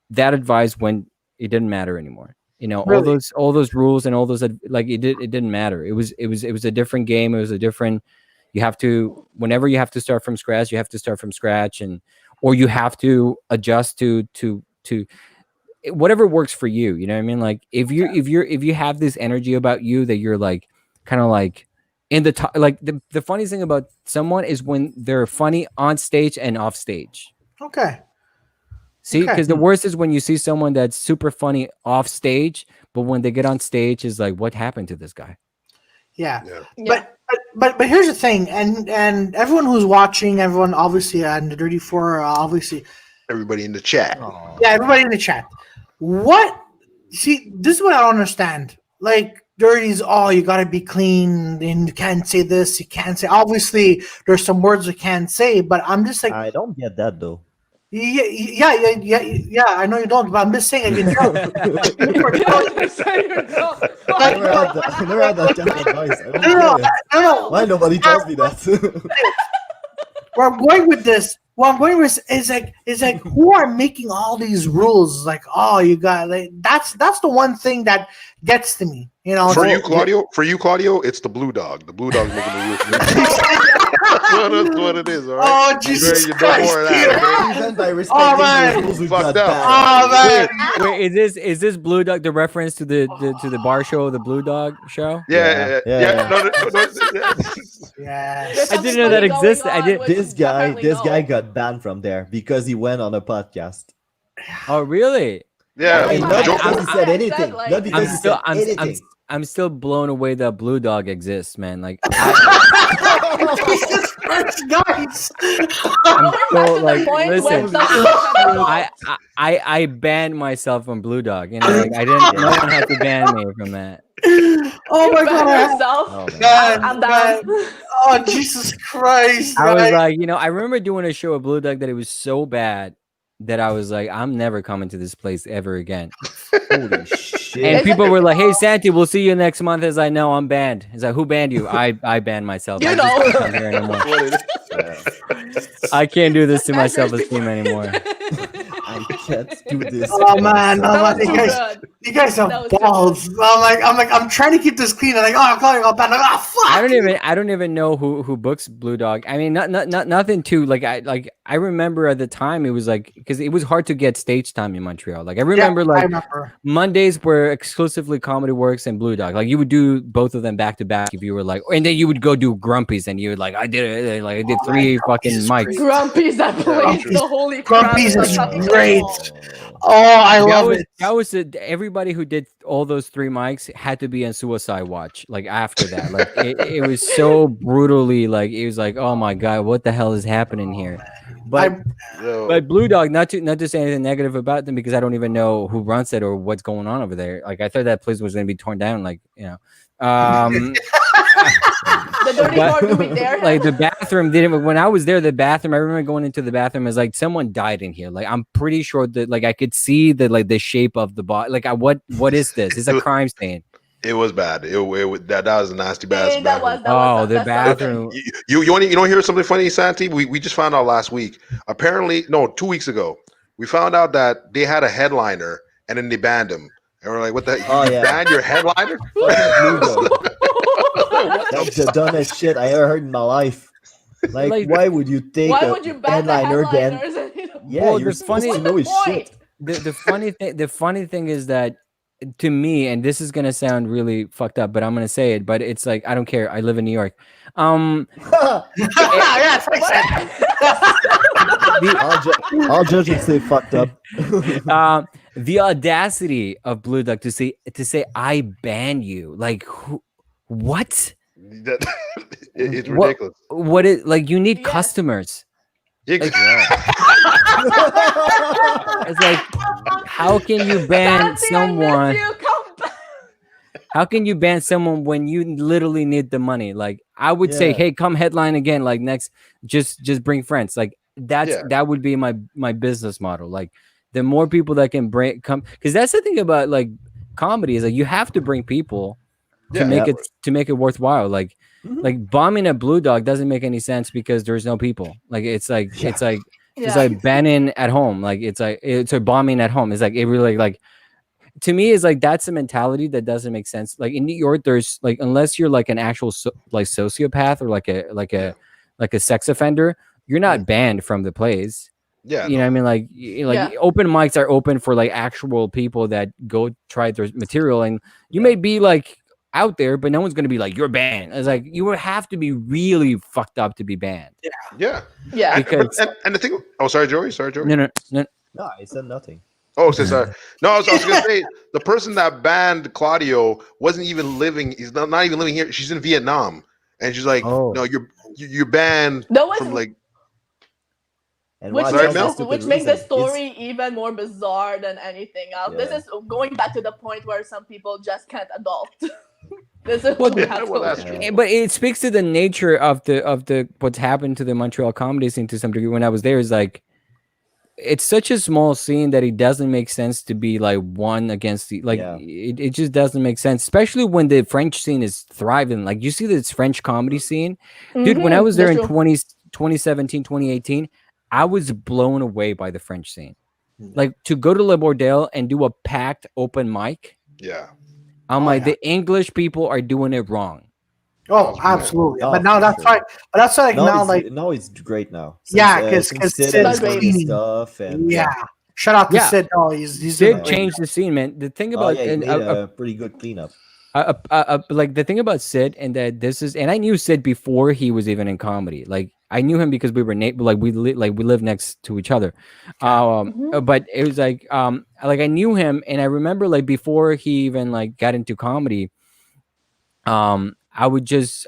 that advice went. It didn't matter anymore. You know, Really? all those rules and all those like it didn't matter. It was a different game. It was a different. You have to whenever you have to start from scratch. You have to start from scratch, or you have to adjust to whatever works for you. You know what I mean? Like if you have this energy about you that you're like kind of like in the top. Like the funniest thing about someone is when they're funny on stage and off stage. Okay. See, because the worst is when you see someone that's super funny off stage, but when they get on stage, is like, what happened to this guy? Yeah. But here's the thing, and everyone who's watching, everyone obviously and the Dirty Four, obviously, everybody in the chat. Yeah, everybody in the chat. See, this is what I don't understand. Like Dirty's, you gotta be clean, and you can't say this, you can't say. Obviously, there's some words you can't say, but I'm just like, I don't get that though. Yeah. I know you don't, but I'm just saying. I never had that kind of advice. No. Why nobody tells me that? Where I'm going with this, is like who are making all these rules? Like, you got that's the one thing that gets to me. You know, for you, Claudio, it's the Blue Dog. The Blue Dog's making the rules. That's what it is, all right? Oh, Jesus Christ. Wait, is this Blue Dog the reference to the bar show, the Blue Dog show? Yeah. No. Yes. I didn't know that existed. This guy got banned from there because he went on a podcast. Oh, really? Yeah. And not because he said anything. Not because he said anything. I'm still blown away that Blue Dog exists, man. Like, Jesus Christ, guys! I'm so like, listen, I banned myself from Blue Dog. You know, like I didn't. No one had to ban me from that. Oh my God! I'm down. Oh Jesus Christ! I was like, I remember doing a show at Blue Dog that it was so bad that I was like, I'm never coming to this place ever again. Holy shit! And people were like, "Hey, Santi, we'll see you next month." As I know, I'm banned. He's like, "Who banned you?" I banned myself. You I know. just can't come here anymore. I can't do this to my self-esteem anymore. I can't do this. Oh man, you guys have balls. I'm trying to keep this clean. I'm like, fuck. I don't even know who books Blue Dog. I mean, not nothing too like I remember at the time it was like because it was hard to get stage time in Montreal. Like I remember Mondays were exclusively Comedy Works and Blue Dog. Like you would do both of them back to back if you were like, and then you would go do Grumpy's and you would like I did 3 fucking mics. Grumpy's that place. The holy Grumpy's is great. Oh, I love it. That was everybody who did all those 3 mics had to be on suicide watch. Like after that, like it was so brutally like it was like, oh my God, what the hell is happening here? But Blue Dog, not to say anything negative about them because I don't even know who runs it or what's going on over there. Like I thought that place was going to be torn down. Like The dirty door to be there. Like the bathroom didn't. When I was there, the bathroom. I remember going into the bathroom. Is like someone died in here. Like I'm pretty sure that like I could see the shape of the body. Like what is this? It's a crime scene. It was bad. That was a nasty bad. That was the bathroom. You want to hear something funny, Santi? We just found out last week. Apparently, no, 2 weeks ago, we found out that they had a headliner and then they banned him. And we're like, what the? Oh, you yeah. banned your headliner? That's the dumbest shit I ever heard in my life. Like why would you take why a would you ban the headliner headliners? Yeah, Well, you're the funny- supposed to know his shit. The funny thing is that to me, and this is gonna sound really fucked up, but I'm gonna say it. But it's like I don't care. I live in New York. Yeah, that's what I said. I'll judge and say fucked up. The audacity of Blue Duck to say I ban you. Like what? It's ridiculous. What is like? You need Yeah. customers. Yeah, It's like, how can you ban Santi, I miss someone? you. Come back. How can you ban someone when you literally need the money? Like I would say, Yeah. hey, come headline again. Like next, just bring friends. Like that would be my business model. Like the more people that can come, because that's the thing about like comedy is like you have to bring people to make it worthwhile. Like like bombing a Blue Dog doesn't make any sense because there's no people. Like it's like it's like banning at home. Like it's a bombing at home. It's like it really like to me is like that's a mentality that doesn't make sense. Like in New York, there's like unless you're like an actual like sociopath or like a sex offender, you're not banned from the plays. Yeah, you know what I mean? Like open mics are open for like actual people that go try their material, and you may be like out there, but no one's gonna be like you're banned. It's like you would have to be really fucked up to be banned. Yeah. Because And the thing. Oh, sorry, Joey. no. No, I said nothing. Oh, sorry. No, I was gonna say the person that banned Claudio wasn't even living. He's not even living here. She's in Vietnam, and she's like, no, you're banned from like. And which makes the story even more bizarre than anything else. Yeah. This is going back to the point where some people just can't adopt. This is what we have that's to true. But it speaks to the nature of the what's happened to the Montreal comedy scene to some degree. When I was there, is like it's such a small scene that it doesn't make sense to be like one against the like it just doesn't make sense, especially when the French scene is thriving. Like you see this French comedy scene, dude. When I was there in 2017, 2018, I was blown away by the French scene. Like to go to Le Bordel and do a packed open mic. Yeah. I'm like the English people are doing it wrong. Oh, absolutely. But now that's right. But that's like now it's great now. Because Sid's doing stuff and shout out to Sid. Oh, he's Sid changed the scene, man. The thing about he made a pretty good cleanup. Like the thing about Sid and that this is, and I knew Sid before he was even in comedy. Like I knew him because we were we live next to each other. But it was like I knew him, and I remember like before he even like got into comedy, I would just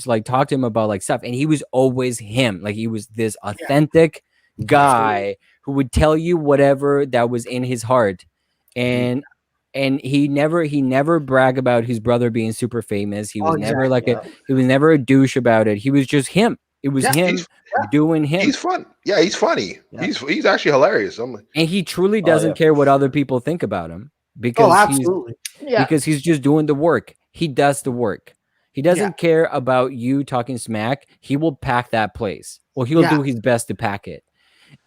like talk to him about like stuff, and he was always him. Like he was this authentic guy who would tell you whatever that was in his heart, and he never brag about his brother being super famous. He was never like he was never a douche about it. He was just him. It was him doing him. He's fun. Yeah, he's funny. Yeah. He's actually hilarious. And he truly doesn't care what other people think about him because because he's just doing the work. He does the work. He doesn't care about you talking smack. He will pack that place. Well, he'll do his best to pack it.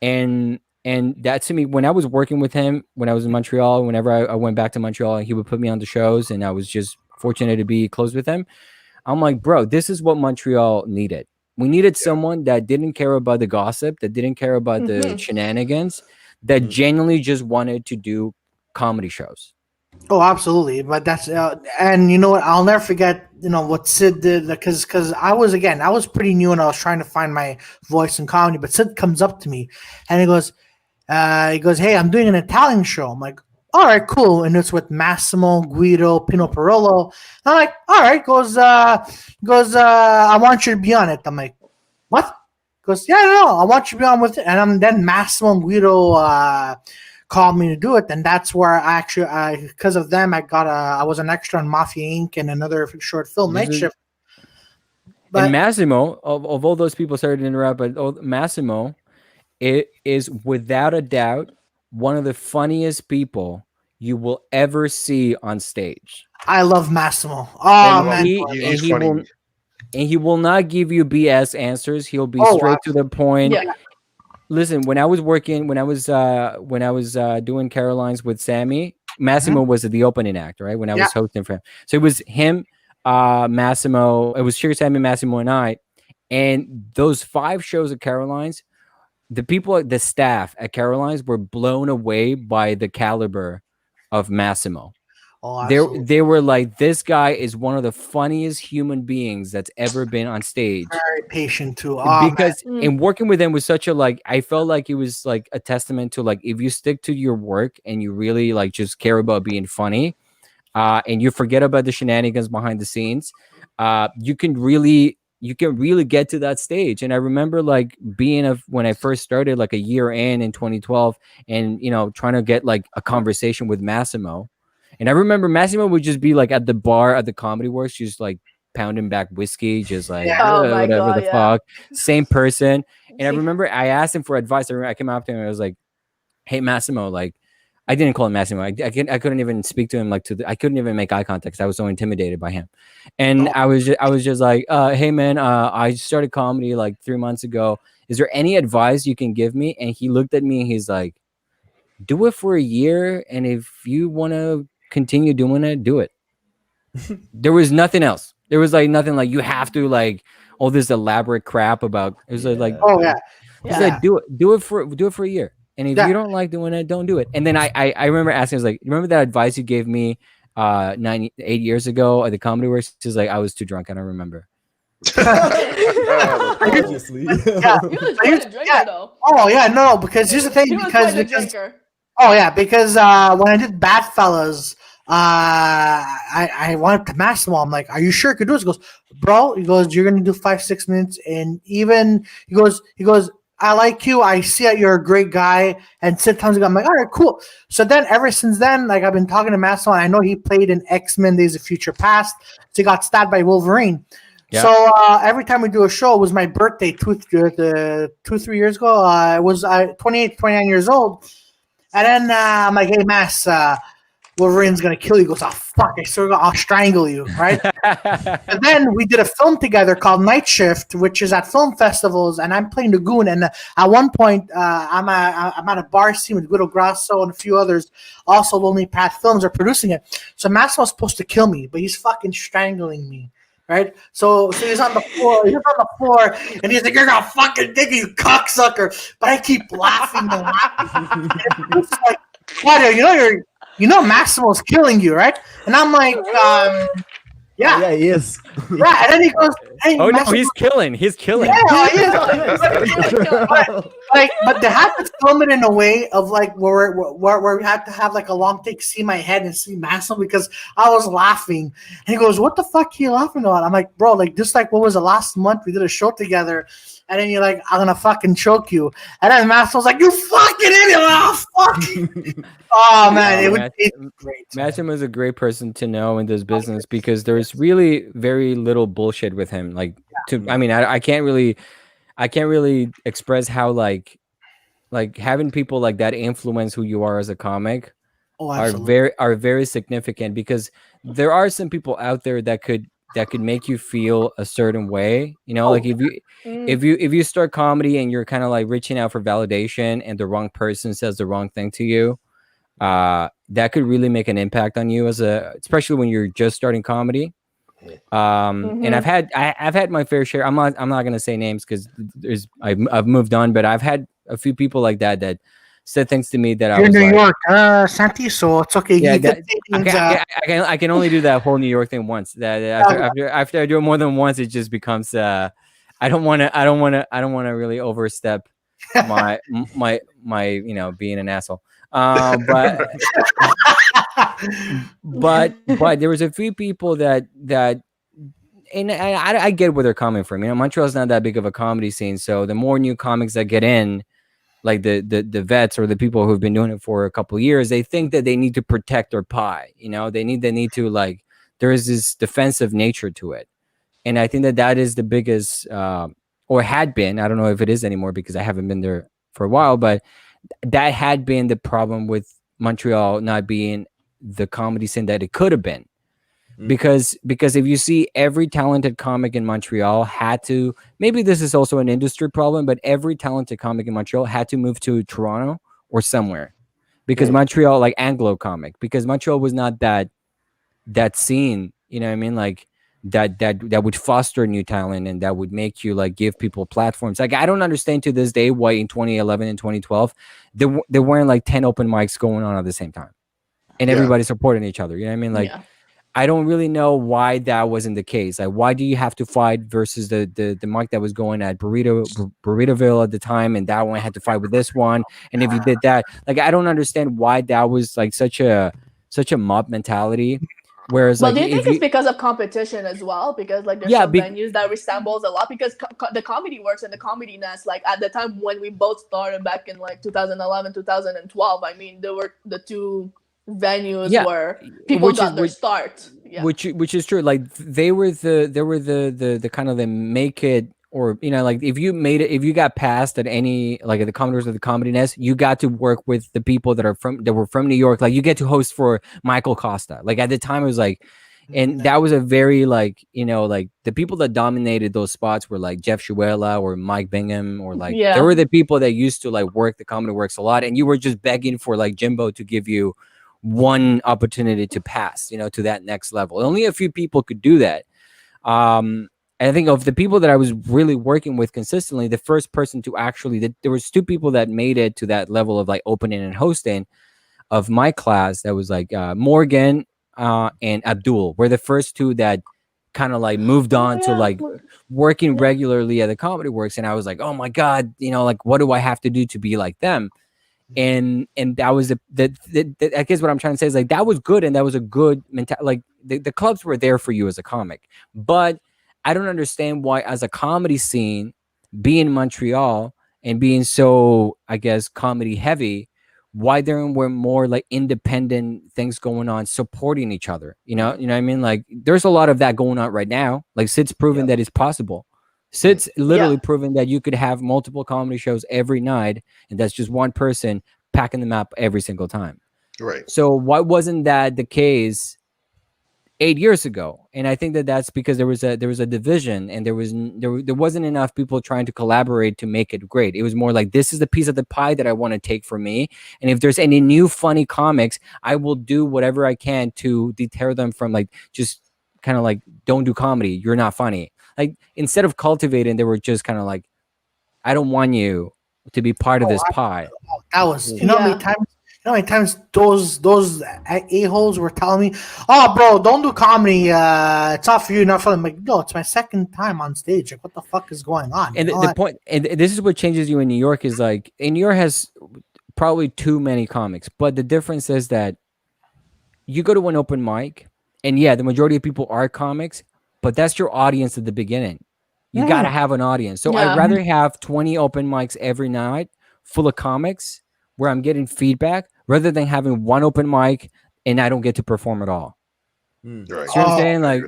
And that to me, when I was working with him, when I was in Montreal, whenever I went back to Montreal, and he would put me on the shows, and I was just fortunate to be close with him. I'm like, bro, this is what Montreal needed. We needed someone that didn't care about the gossip, that didn't care about the shenanigans, that genuinely just wanted to do comedy shows. Oh, absolutely. But that's and you know what? I'll never forget. You know what Sid did because I was pretty new and I was trying to find my voice in comedy. But Sid comes up to me and he goes, "Hey, I'm doing an Italian show." I'm like, "All right, cool." And it's with Massimo, Guido, Pino Pirolo. And I'm like, "All right." Goes, "I want you to be on it." I'm like, "What?" Goes, "Yeah, no, I want you to be on with it." And then Massimo and Guido called me to do it, and that's where I because of them I was an extra on Mafia Inc. and another short film, Night Shift. And Massimo, of all those people, sorry to interrupt, but Massimo, it is without a doubt one of the funniest people you will ever see on stage. I love Massimo. Oh man, he will not give you BS answers. He'll be straight to the point. Yeah. Listen, when I was doing Caroline's with Sammy, Massimo was the opening act, right? When I was hosting for him. So it was him, Massimo, it was Sugar Sammy, Massimo, and I. And those 5 shows at Caroline's, the people, the staff at Caroline's were blown away by the caliber of Massimo. Oh, they were like, this guy is one of the funniest human beings that's ever been on stage. Very patient too. Because in working with him was such a I felt like it was like a testament to if you stick to your work and you really just care about being funny, and you forget about the shenanigans behind the scenes, you can really get to that stage. And I remember when I first started a year in 2012, and trying to get a conversation with Massimo. And I remember Massimo would just be at the bar at the Comedy Works, just pounding back whiskey, just whatever the fuck. Same person. And I remember I asked him for advice. I came up to him and I was like, hey, Massimo, I didn't call him Massimo. I couldn't even speak to him I couldn't even make eye contact. I was so intimidated by him. And I was just like, hey man, I started comedy 3 months ago. Is there any advice you can give me? And he looked at me and he's like, do it for a year. And if you want to continue doing it, do it. There was nothing else. There was nothing you have to all this elaborate crap about. It was do it for a year. And if you don't like doing it, don't do it. And then I remember asking, I was remember that advice you gave me 8 years ago at the Comedy Works? She's I was too drunk. I don't remember. Obviously. Though. Oh yeah, no, because here's the thing. Because when I did Bad Fellas, I wanted to Massimo. I'm like, are you sure you could do this? He goes, bro. He goes, you're gonna do 5-6 minutes, and even he goes. I like you. I see that you're a great guy. And sometimes I'm like, all right, cool. So then ever since then, I've been talking to Massimo, and I know he played in X-Men Days of Future Past. So he got stabbed by Wolverine. Yeah. So every time we do a show, it was my birthday 2-3 years ago. I was 28, 29 years old. And then I'm like, hey, Mass, Wolverine's going to kill you. He goes, oh, fuck, I swear to God, I'll strangle you, right? And then we did a film together called Night Shift, which is at film festivals, and I'm playing the goon. And at one point, I'm at a bar scene with Guido Grasso and a few others. Also, Lonely Path Films are producing it. So Massimo's supposed to kill me, but he's fucking strangling me. Right, so he's on the floor. And he's like, "You're gonna fucking dig, you cocksucker!" But I keep laughing and laughing. It's like, what? You know, Massimo's killing you, right? And I'm like, yeah, he is. Yeah, and then he goes, "Hey, oh Massimo. No, he's killing. Yeah, he is. But they had to film it in a way of where we had to have a long take, see my head and see Massimo, because I was laughing. And he goes, "What the fuck are you laughing about?" I'm like, "Bro, just what was the last month we did a show together." And then you're like, "I'm gonna fucking choke you." And then Massimo's like, "You fucking idiot!" Oh, fuck. Oh man, it's great. Massimo is a great person to know in this business, because there's really very little bullshit with him. I can't really express how having people like that influence who you are as a comic are very significant, because there are some people out there that could make you feel a certain way, if you start comedy and you're kind of reaching out for validation, and the wrong person says the wrong thing to you, that could really make an impact on you especially when you're just starting comedy. And I've had my fair share. I'm not going to say names, because I've moved on, but I've had a few people like that said things to me that you're in New York, Santi, so it's okay. Yeah, I can only do that whole New York thing once. That after I do it more than once, it just becomes I don't want to really overstep my being an asshole. But there was a few people that and I get where they're coming from. Montreal's not that big of a comedy scene, so the more new comics that get in, the vets or the people who've been doing it for a couple of years, they think that they need to protect their pie. They need to there is this defensive nature to it. And I think that that is the biggest, or had been. I don't know if it is anymore because I haven't been there for a while, but that had been the problem with Montreal not being the comedy scene that it could have been. Because if you see, every talented comic in Montreal had to, maybe this is also an industry problem, but every talented comic in Montreal had to move to Toronto or somewhere, because Montreal, like Anglo comic, because Montreal was not that scene, you know what I mean, like that would foster new talent and that would make you like give people platforms. Like, I don't understand to this day why in 2011 and 2012 there weren't like 10 open mics going on at the same time and everybody supporting each other, you know what I mean? Like, I don't really know why that wasn't the case. Like, why do you have to fight versus the mic that was going at Burritoville at the time, and that one had to fight with this one? And if you did that, like, I don't understand why that was like such a mob mentality. Whereas, but like, do you think it's because of competition as well? Because like there's some venues that resembles a lot, because the Comedy Works and the Comedy Nest, like at the time when we both started back in like 2011, 2012, I mean, there were the two venues where people got their start. Which is true. Like, they were the kind of the make it, or, you know, like, if you made it, if you got passed at any, like at the Commodores or the Comedy Nest, you got to work with the people that were from New York. Like, you get to host for Michael Costa. Like, at the time it was like, and that was a very, like, you know, like, the people that dominated those spots were like Jeff Shuela or Mike Bingham, or like there were the people that used to like work the Comedy Works a lot, and you were just begging for like Jimbo to give you one opportunity to pass, you know, to that next level. Only a few people could do that. I think of the people that I was really working with consistently, the first person to actually, there was two people that made it to that level of like opening and hosting of my class. That was like Morgan and Abdul were the first two that kind of like moved on to like working regularly at the Comedy Works. And I was like, oh my God, you know, like, what do I have to do to be like them? And that was I guess what I'm trying to say is like, that was good, and that was a good mentality. Like, the clubs were there for you as a comic, but I don't understand why, as a comedy scene, being Montreal and being so, I guess, comedy heavy, why there were more like independent things going on supporting each other. You know what I mean? Like, there's a lot of that going on right now. Like, Sid's proven that it's possible. Sid's literally proven that you could have multiple comedy shows every night, and that's just one person packing them up every single time. Right. So why wasn't that the case 8 years ago? And I think that that's because there was a division, and there wasn't enough people trying to collaborate to make it great. It was more like, this is the piece of the pie that I want to take for me, and if there's any new funny comics, I will do whatever I can to deter them from like just kind of like, don't do comedy, you're not funny. Like, instead of cultivating, they were just kind of like, I don't want you to be part of this pie. That was, you know how many times those a-holes were telling me, oh bro, don't do comedy, it's not for you, not for them. I'm like, no, it's my second time on stage. Like, what the fuck is going on? And the point, and this is what changes you in New York, is like, in New York has probably too many comics, but the difference is that you go to an open mic, and the majority of people are comics, but that's your audience at the beginning. You got to have an audience. So I'd rather have 20 open mics every night full of comics where I'm getting feedback, rather than having one open mic and I don't get to perform at all. Right. So you know what I'm saying? Like,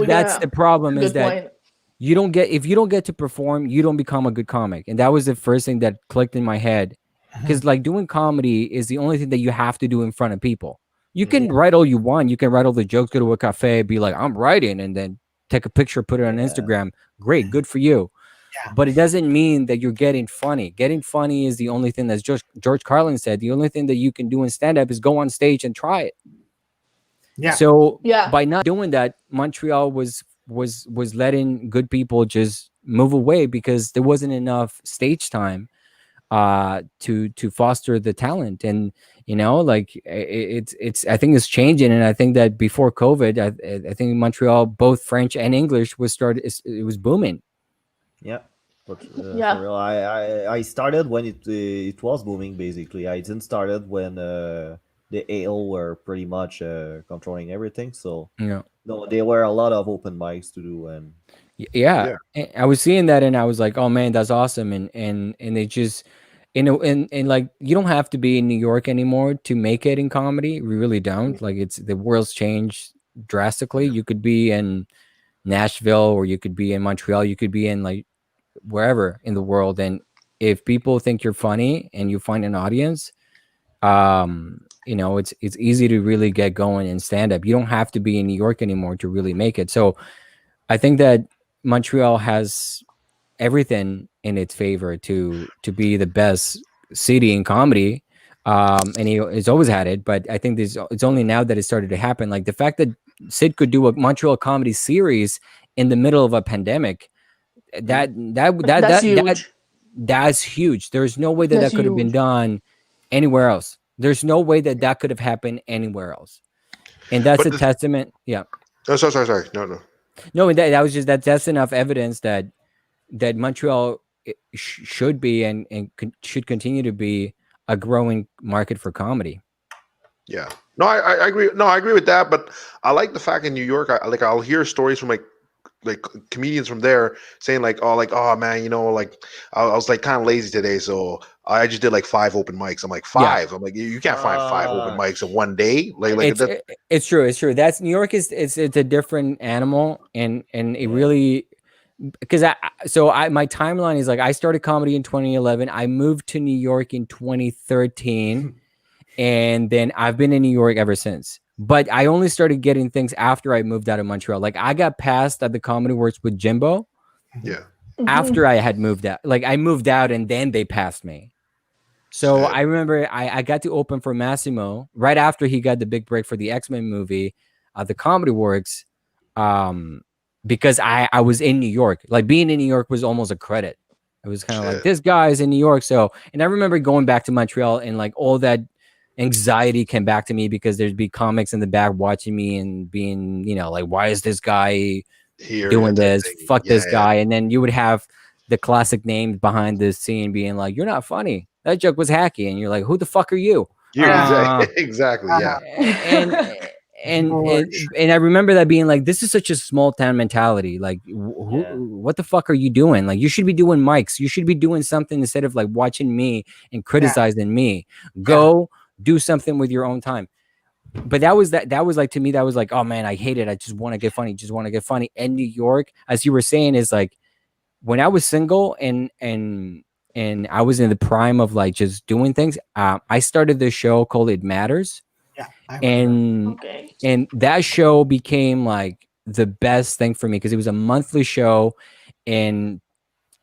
that's the problem. Good is that point. if you don't get to perform, you don't become a good comic. And that was the first thing that clicked in my head. Because like, doing comedy is the only thing that you have to do in front of people. You can write all you want. You can write all the jokes, go to a cafe, be like, I'm writing, and then take a picture, put it on Instagram. Great, good for you. But it doesn't mean that you're getting funny. Getting funny is the only thing, that George Carlin said, the only thing that you can do in stand-up is go on stage and try it. So by not doing that, Montreal was letting good people just move away because there wasn't enough stage time to foster the talent. And like, it's I think it's changing. And I think that before COVID, I think Montreal, both French and English, it was booming. But for real, I started when it was booming. Basically, I didn't started when the AL were pretty much controlling everything. So no, there were a lot of open mics to do. And and I was seeing that, and I was like, oh man, that's awesome. And they just, and like, you don't have to be in New York anymore to make it in comedy. We really don't. Like, the world's changed drastically. You could be in Nashville, or you could be in Montreal, you could be in like wherever in the world. And if people think you're funny and you find an audience, it's easy to really get going in stand up. You don't have to be in New York anymore to really make it. So I think that Montreal has everything in its favor to be the best city in comedy. And it's always had it, but I think it's only now that it started to happen. Like the fact that Sid could do a Montreal comedy series in the middle of a pandemic, That's huge. that's huge. There's no way that could have been done anywhere else. There's no way that could have happened anywhere else. And that's a testament. Yeah. Oh, sorry. No. That's enough evidence that Montreal should be and should continue to be a growing market for comedy. Yeah. No, I agree. No, I agree with that. But I like the fact in New York, I'll hear stories from like comedians from there saying oh man, I was like kind of lazy today, so I just did like 5 open mics. I'm like 5. Yeah. I'm like, you can't find 5 open mics in one day. It's true. That's New York it's a different animal, and it really, because my timeline is like I started comedy in 2011. I moved to New York in 2013, and then I've been in New York ever since. But I only started getting things after I moved out of Montreal. Like I got passed at the Comedy Works with Jimbo. Yeah. After I had moved out. Like I moved out and then they passed me. So I remember I got to open for Massimo right after he got the big break for the X-Men movie, the Comedy Works, because I was in New York. Like being in New York was almost a credit. It was kind of like, this guy's in New York. So, and I remember going back to Montreal and like all that anxiety came back to me because there'd be comics in the back watching me and being, like, why is this guy here doing this? Fuck this guy. And then you would have the classic names behind the scene being like, you're not funny. That joke was hacky. And you're like, who the fuck are you? Exactly. Yeah. And I remember that being like, this is such a small town mentality. Like, what the fuck are you doing? Like, you should be doing mics. You should be doing something instead of like watching me and criticizing me. Go do something with your own time. But that was like, to me, that was like, oh man, I hate it. I just want to get funny. And New York, as you were saying, is like when I was single and I was in the prime of like just doing things. I started this show called It Matters. And that show became like the best thing for me because it was a monthly show, and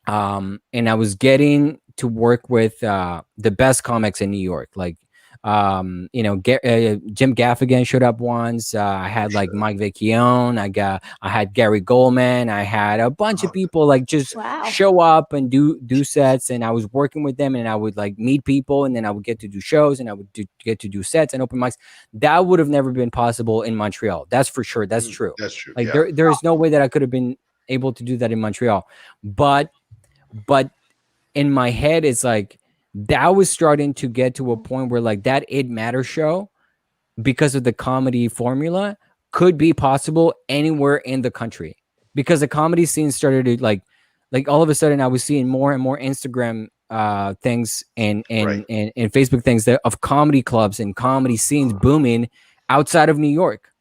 I was getting to work with the best comics in New York. Like Jim Gaffigan showed up once. I had like Mike Vecchione. I had Gary Goldman. I had a bunch of people like just show up and do sets, and I was working with them, and I would like meet people, and then I would get to do shows, and I would get to do sets and open mics. That would have never been possible in Montreal. That's for sure. That's true. That's true. Like there is no way that I could have been able to do that in Montreal. But in my head, it's like that was starting to get to a point where like that It Matters show, because of the comedy formula, could be possible anywhere in the country, because the comedy scene started to like all of a sudden I was seeing more and more Instagram things and Facebook things of comedy clubs and comedy scenes booming outside of New York.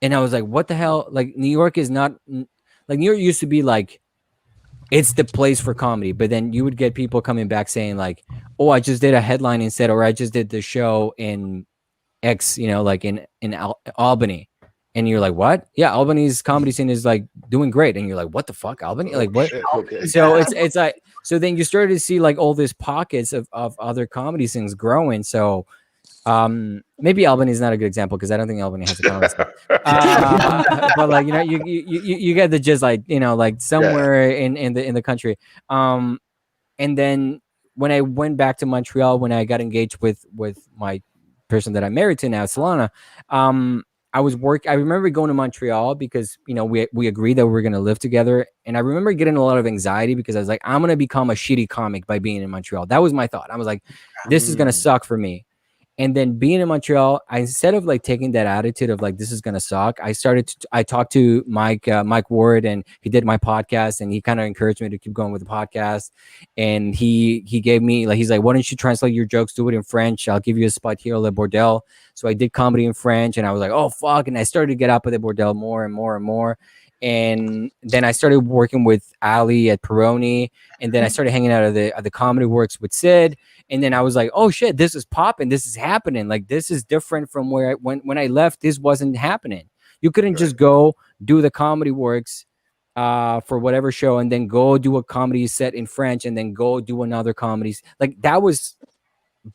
And I was like, what the hell? Like New York is not like New York used to be like, it's the place for comedy. But then you would get people coming back saying like, oh, I just did a headline instead, or I just did the show in X, like in Albany. And you're like, what? Yeah, Albany's comedy scene is like doing great. And you're like, what the fuck, Albany? Like what? So it's like, so then you started to see like all these pockets of other comedy scenes growing. So maybe Albany is not a good example because I don't think Albany has a comedy scene. But like, you get the just like, like somewhere in the country. And then when I went back to Montreal, when I got engaged with my person that I'm married to now, Solana, I remember going to Montreal because, we agreed that we were going to live together. And I remember getting a lot of anxiety because I was like, I'm going to become a shitty comic by being in Montreal. That was my thought. I was like, this is going to suck for me. And then being in Montreal, instead of like taking that attitude of like, this is going to suck, I talked to Mike Ward, and he did my podcast, and he kind of encouraged me to keep going with the podcast. And he gave me like, he's like, why don't you translate your jokes, do it in French? I'll give you a spot here, Le Bordel. So I did comedy in French, and I was like, oh fuck. And I started to get up at the Bordel more and more and more. and then I started working with Ali at Peroni, and then I started hanging out at the Comedy Works with Sid, and then I was like, oh shit, this is popping, this is happening. Like this is different from where when I left, this wasn't happening. You couldn't just go do the Comedy Works for whatever show and then go do a comedy set in French and then go do another comedy. Like that was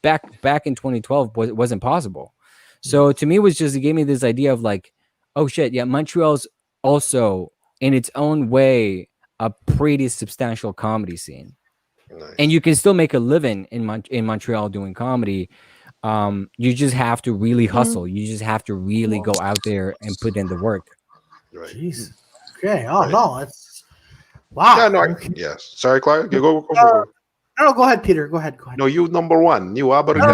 back in 2012 wasn't possible. So to me, it gave me this idea of like, oh shit, yeah, Montreal's also in its own way a pretty substantial comedy scene. Nice. And you can still make a living in Montreal doing comedy. You just have to really hustle. You just have to really go out there and put in the work. Right. Jeez. Okay. Oh no, it's wow. Yeah, no, yes. Sorry, Clive. You go. No, go ahead, Peter. Go ahead. No, you number one. You are, but you do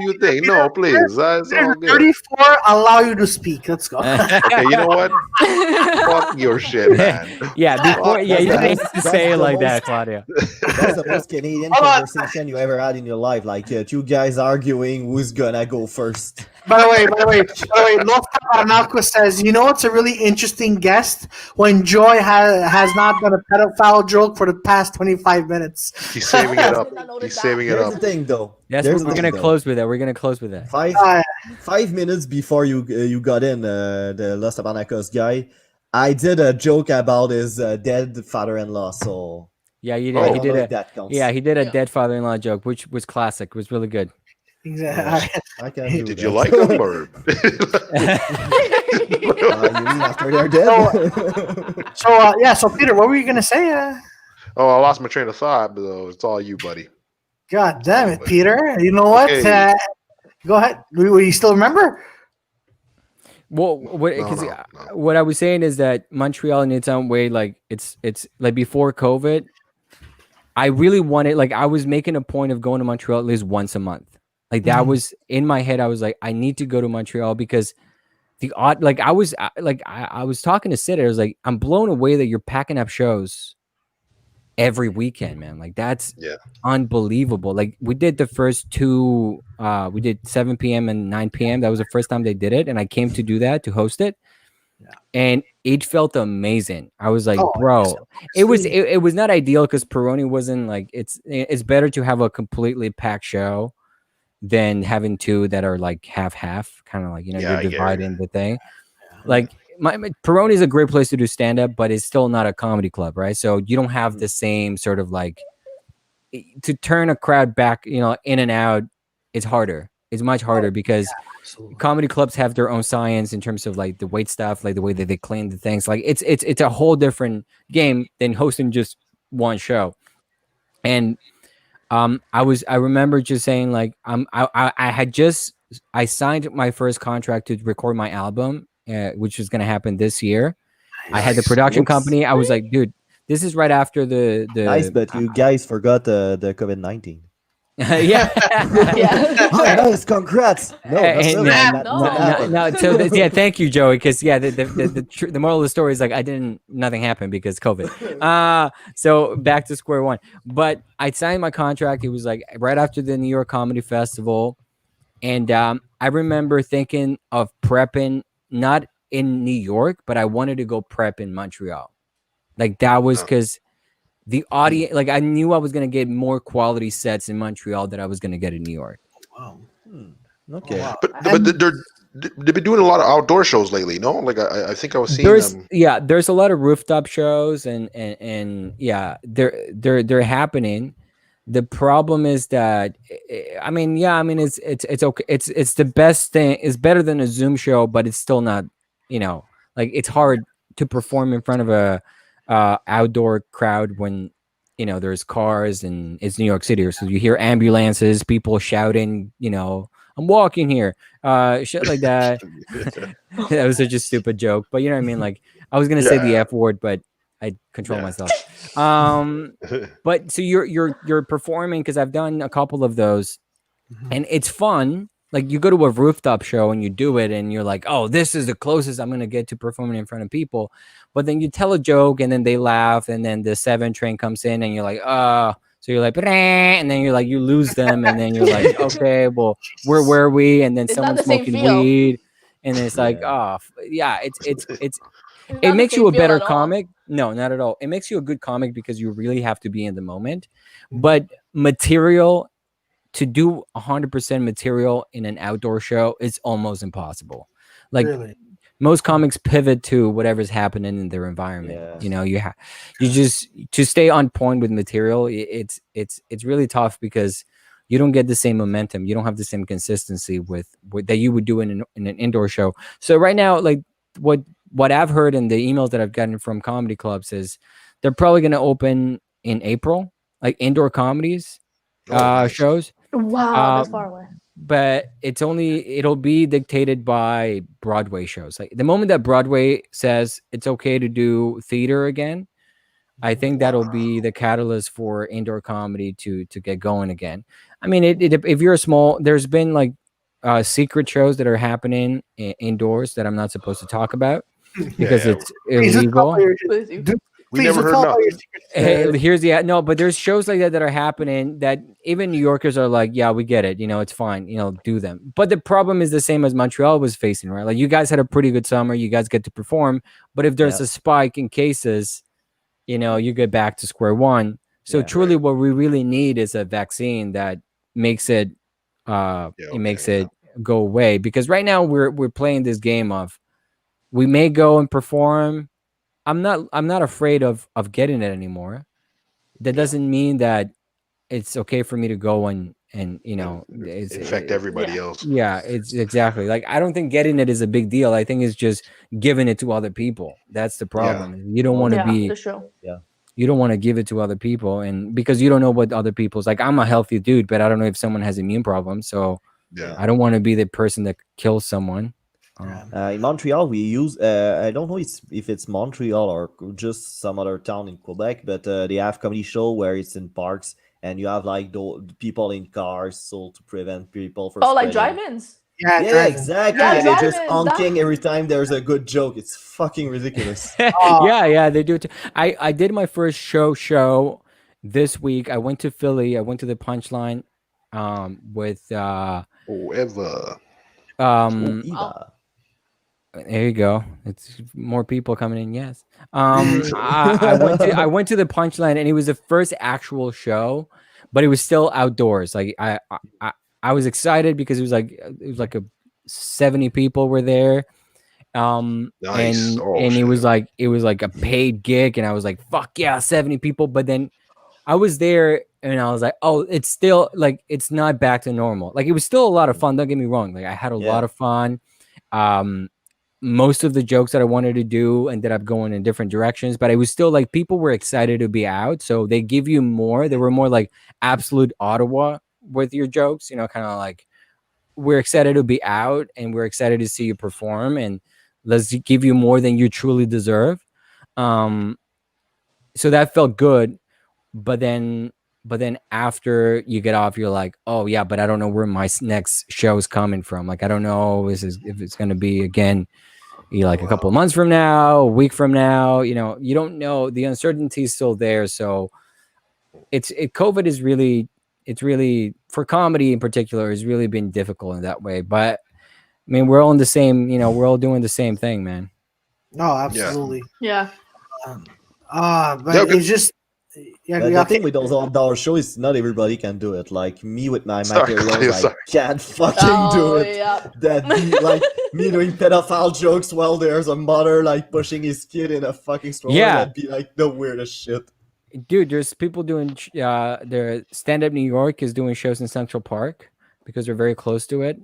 your thing. Peter, no, please. That's all good. 34. Allow you to speak. Let's go. Okay, you know what? Fuck your shit, man. Yeah, before, you didn't need to say it like that, Claudia. That's the most Canadian conversation you ever had in your life. Like two guys arguing who's gonna go first. By the way, Los Tabarnacos says, you know, it's a really interesting guest when Joy has not done a pedophile joke for the past 25 minutes. He's saving it up. He's saving it up. Here's the thing, though. Yes, we're gonna close with that. We're gonna close with that. 5 minutes before you got in, the Los Tabarnacos guy, I did a joke about his dead father-in-law. So yeah, you did. He did a dead father-in-law joke, which was classic. It was really good. Exactly. I can't do Did you like him or? You mean after they're dead? So Peter, what were you gonna say? I lost my train of thought, but it's all you, buddy. God damn it, Peter! You know what? Okay. Go ahead. Will you still remember? Well, what I was saying is that Montreal, in its own way, like it's like before COVID, I really wanted, like, I was making a point of going to Montreal at least once a month. Like that was in my head. I was like, I need to go to Montreal because I was talking to Sid. I was like, I'm blown away that you're packing up shows every weekend, man. Like that's unbelievable. Like we did the first two, we did 7 p.m. and 9 p.m. That was the first time they did it. And I came to do that, to host it. Yeah. And it felt amazing. I was like, bro, it was not ideal because Peroni wasn't like, it's better to have a completely packed show than having two that are like half, kind of like, you're dividing the thing. Like Peroni is a great place to do stand-up, but it's still not a comedy club, right? So you don't have the same sort of like, to turn a crowd back, in and out, it's harder. It's much harder because comedy clubs have their own science in terms of like the weight stuff, like the way that they clean the things. Like it's a whole different game than hosting just one show. And I remember just saying like, I signed my first contract to record my album, which was going to happen this year. Nice. I had the production company. I was like, dude, this is right after the nice, but you guys forgot the COVID-19. Yeah. Oh, nice, congrats. No. So thank you, Joey. Because the moral of the story is like nothing happened because COVID. So back to square one. But I signed my contract. It was like right after the New York Comedy Festival, and I remember thinking of prepping not in New York, but I wanted to go prep in Montreal. Like that was because the audience, like I knew I was going to get more quality sets in Montreal than I was going to get in New York. Wow. Okay. Wow. But they've been doing a lot of outdoor shows lately, no? Like I think I was seeing them. Yeah, there's a lot of rooftop shows and they're happening. The problem is that it's okay. It's the best thing. It's better than a Zoom show, but it's still not, like it's hard to perform in front of a outdoor crowd when there's cars and it's New York City, so you hear ambulances, people shouting, I'm walking here, shit like that. That was such a stupid joke, but you know what I mean. Like I was gonna say the F word, but I control myself. But so you're performing, because I've done a couple of those, and it's fun. Like you go to a rooftop show and you do it and you're like, oh, this is the closest I'm going to get to performing in front of people. But then you tell a joke and then they laugh and then the 7 train comes in and you're like, so you're like, and then you're like, you lose them. And then you're like, okay, well, where were we? And then someone's smoking weed and it's like, it's It's It not the makes you same a feel better at all. comic. No, not at all. It makes you a good comic because you really have to be in the moment. Mhm. But material to do 100% material in an outdoor show is almost impossible. Like Really? most comics pivot to whatever's happening in their environment. Yeah. You know, you just to stay on point with material. It's really tough because you don't get the same momentum. You don't have the same consistency with that you would do in an indoor show. So right now, like what I've heard in the emails that I've gotten from comedy clubs is they're probably going to open in April, like indoor comedies Oh, nice. shows. Wow, that's far away. But it'll be dictated by Broadway shows. Like the moment that Broadway says it's okay to do theater again, I think that'll be the catalyst for indoor comedy to get going again. I mean, if you're small, there's been like secret shows that are happening indoors that I'm not supposed to talk about because yeah. it's illegal. Please, you. We Please never don't heard tell all your nothing. secrets. Hey, here's the no, but there's shows like that are happening that even New Yorkers are like, yeah, we get it, it's fine, do them. But the problem is the same as Montreal was facing, right? Like you guys had a pretty good summer, you guys get to perform, but if there's Yeah. a spike in cases, you get back to square one. So Yeah. truly, what we really need is a vaccine that makes it, it go away. Because right now we're playing this game of we may go and perform. I'm not afraid of getting it anymore. That doesn't mean that it's okay for me to go and it's Infect everybody else. yeah, it's exactly like I don't think getting it is a big deal. I think it's just giving it to other people. That's the problem. You don't want to Yeah, be that's true. you don't want to give it to other people, and because you don't know what other people's like. I'm a healthy dude, but I don't know if someone has immune problems, so Yeah. I don't want to be the person that kills someone. In Montreal, we use I don't know if it's Montreal or just some other town in Quebec, but they have comedy show where it's in parks and you have like the people in cars, so to prevent people from. Oh, like spreading. drive-ins. Yeah, Yeah, drive-in. exactly. Yeah, and they're just drive-ins, honking every time there's a good joke. It's fucking ridiculous. Yeah, they do it too. I did my first show this week. I went to Philly. I went to the Punchline with Oh, Eva. Ooh, there Eva. you go. It's more people coming in. Yes. I went to the Punchline, and it was the first actual show, but it was still outdoors. Like I was excited because it was like a 70 people were there. Nice. And Oh, it shit. was like a paid gig, and I was like, fuck yeah, 70 people. But then I was there and I was like, oh, it's still like it's not back to normal. Like it was still a lot of fun. Don't get me wrong. Like I had a lot of fun. Most of the jokes that I wanted to do ended up going in different directions, but it was still like people were excited to be out. So they give you more. They were more like absolute Ottawa with your jokes, kind of like we're excited to be out and we're excited to see you perform and let's give you more than you truly deserve. So that felt good. But then after you get off, you're like, oh yeah, but I don't know where my next show is coming from. Like, I don't know if it's going to be again, like a couple of months from now, a week from now, you don't know. The uncertainty is still there. So COVID is really, it's really for comedy in particular has really been difficult in that way. But I mean, we're all in the same, we're all doing the same thing, man. No, absolutely. Yeah. But it's just The thing with those outdoor shows is not everybody can do it. Like me with my materials, I can't fucking do it. Yeah. Like me doing pedophile jokes while there's a mother like pushing his kid in a fucking stroller. Yeah. That'd be like the weirdest shit. Dude, there's people doing their Stand Up New York is doing shows in Central Park because they're very close to it.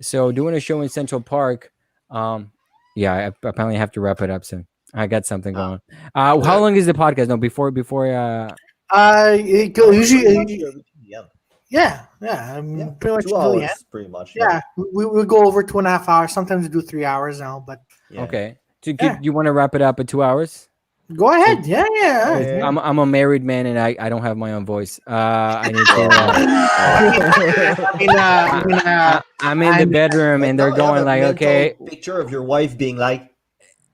So doing a show in Central Park, I apparently have to wrap it up soon. I got something going. How long is the podcast? No, before. It goes usually. Yeah, pretty much 2 hours, pretty much. Yeah, we go over 2.5 hours. Sometimes we do 3 hours now, but okay. You want to wrap it up at 2 hours? Go ahead. Yeah. I'm a married man and I don't have my own voice. I need to. I'm in the bedroom and they're going like, okay. Picture of your wife being like.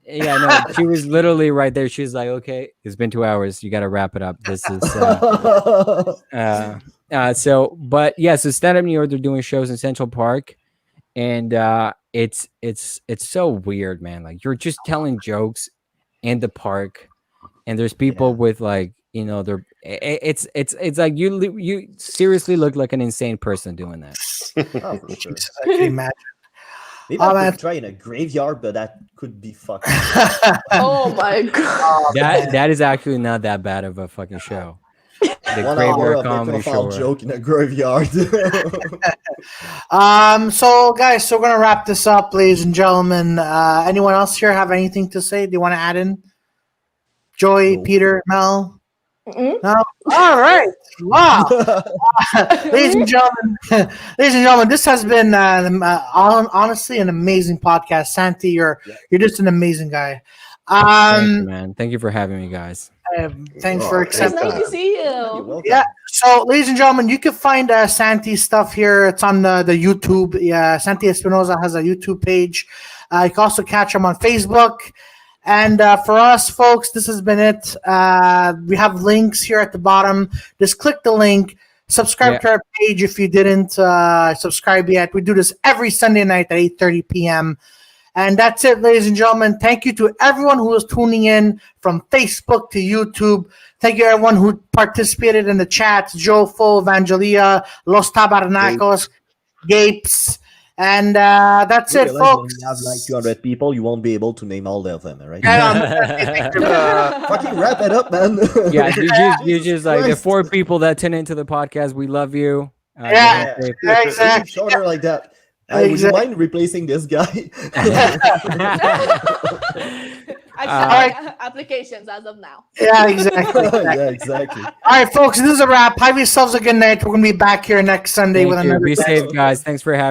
Yeah, no, she was literally right there. She's like, okay, it's been 2 hours. You got to wrap it up. This is. So Stand Up New York, they're doing shows in Central Park, and it's so weird, man. Like you're just telling jokes in the park, and there's people with like they're it's like you seriously look like an insane person doing that. Oh, for sure. Jesus, I can imagine. Maybe Oh, I man. could try in a graveyard, but that could be fucking. Oh my god. That is actually not that bad of a fucking show. The 1 hour graveyard of comedy pedophile show. joke in a graveyard. So guys, so we're gonna wrap this up, ladies and gentlemen. Anyone else here have anything to say? Do you want to add in? Joy, No. Peter, Mel? Mm-mm. No? All right. Wow. Ladies and gentlemen, this has been honestly an amazing podcast. Santi, you're just an amazing guy. Thank you, man. Thank you for having me, guys. Thanks for It's accepting. nice to see You're you. welcome. Yeah. So, ladies and gentlemen, you can find Santi's stuff here. It's on the YouTube. Yeah, Santi Espinosa has a YouTube page. You can also catch him on Facebook. And for us, folks, this has been it. We have links here at the bottom. Just click the link. Subscribe to our page if you didn't subscribe yet. We do this every Sunday night at 8:30 p.m. And that's it, ladies and gentlemen. Thank you to everyone who was tuning in from Facebook to YouTube. Thank you, everyone who participated in the chat. Joe, Fo, Evangelia, Los Tabernacos, Gapes. And that's it, folks. When you have like 200 people, you won't be able to name all of them, right? Fucking wrap it up, man. Yeah, you just like the 4 people that tune into the podcast. We love you. Exactly. Shorter like that. Would you mind replacing this guy? Applications as of now. Yeah, exactly. Yeah, exactly. All right, folks, this is a wrap. Have yourselves a good night. We're going to be back here next Sunday with Thank you. another Be safe, guys. Thanks for having me.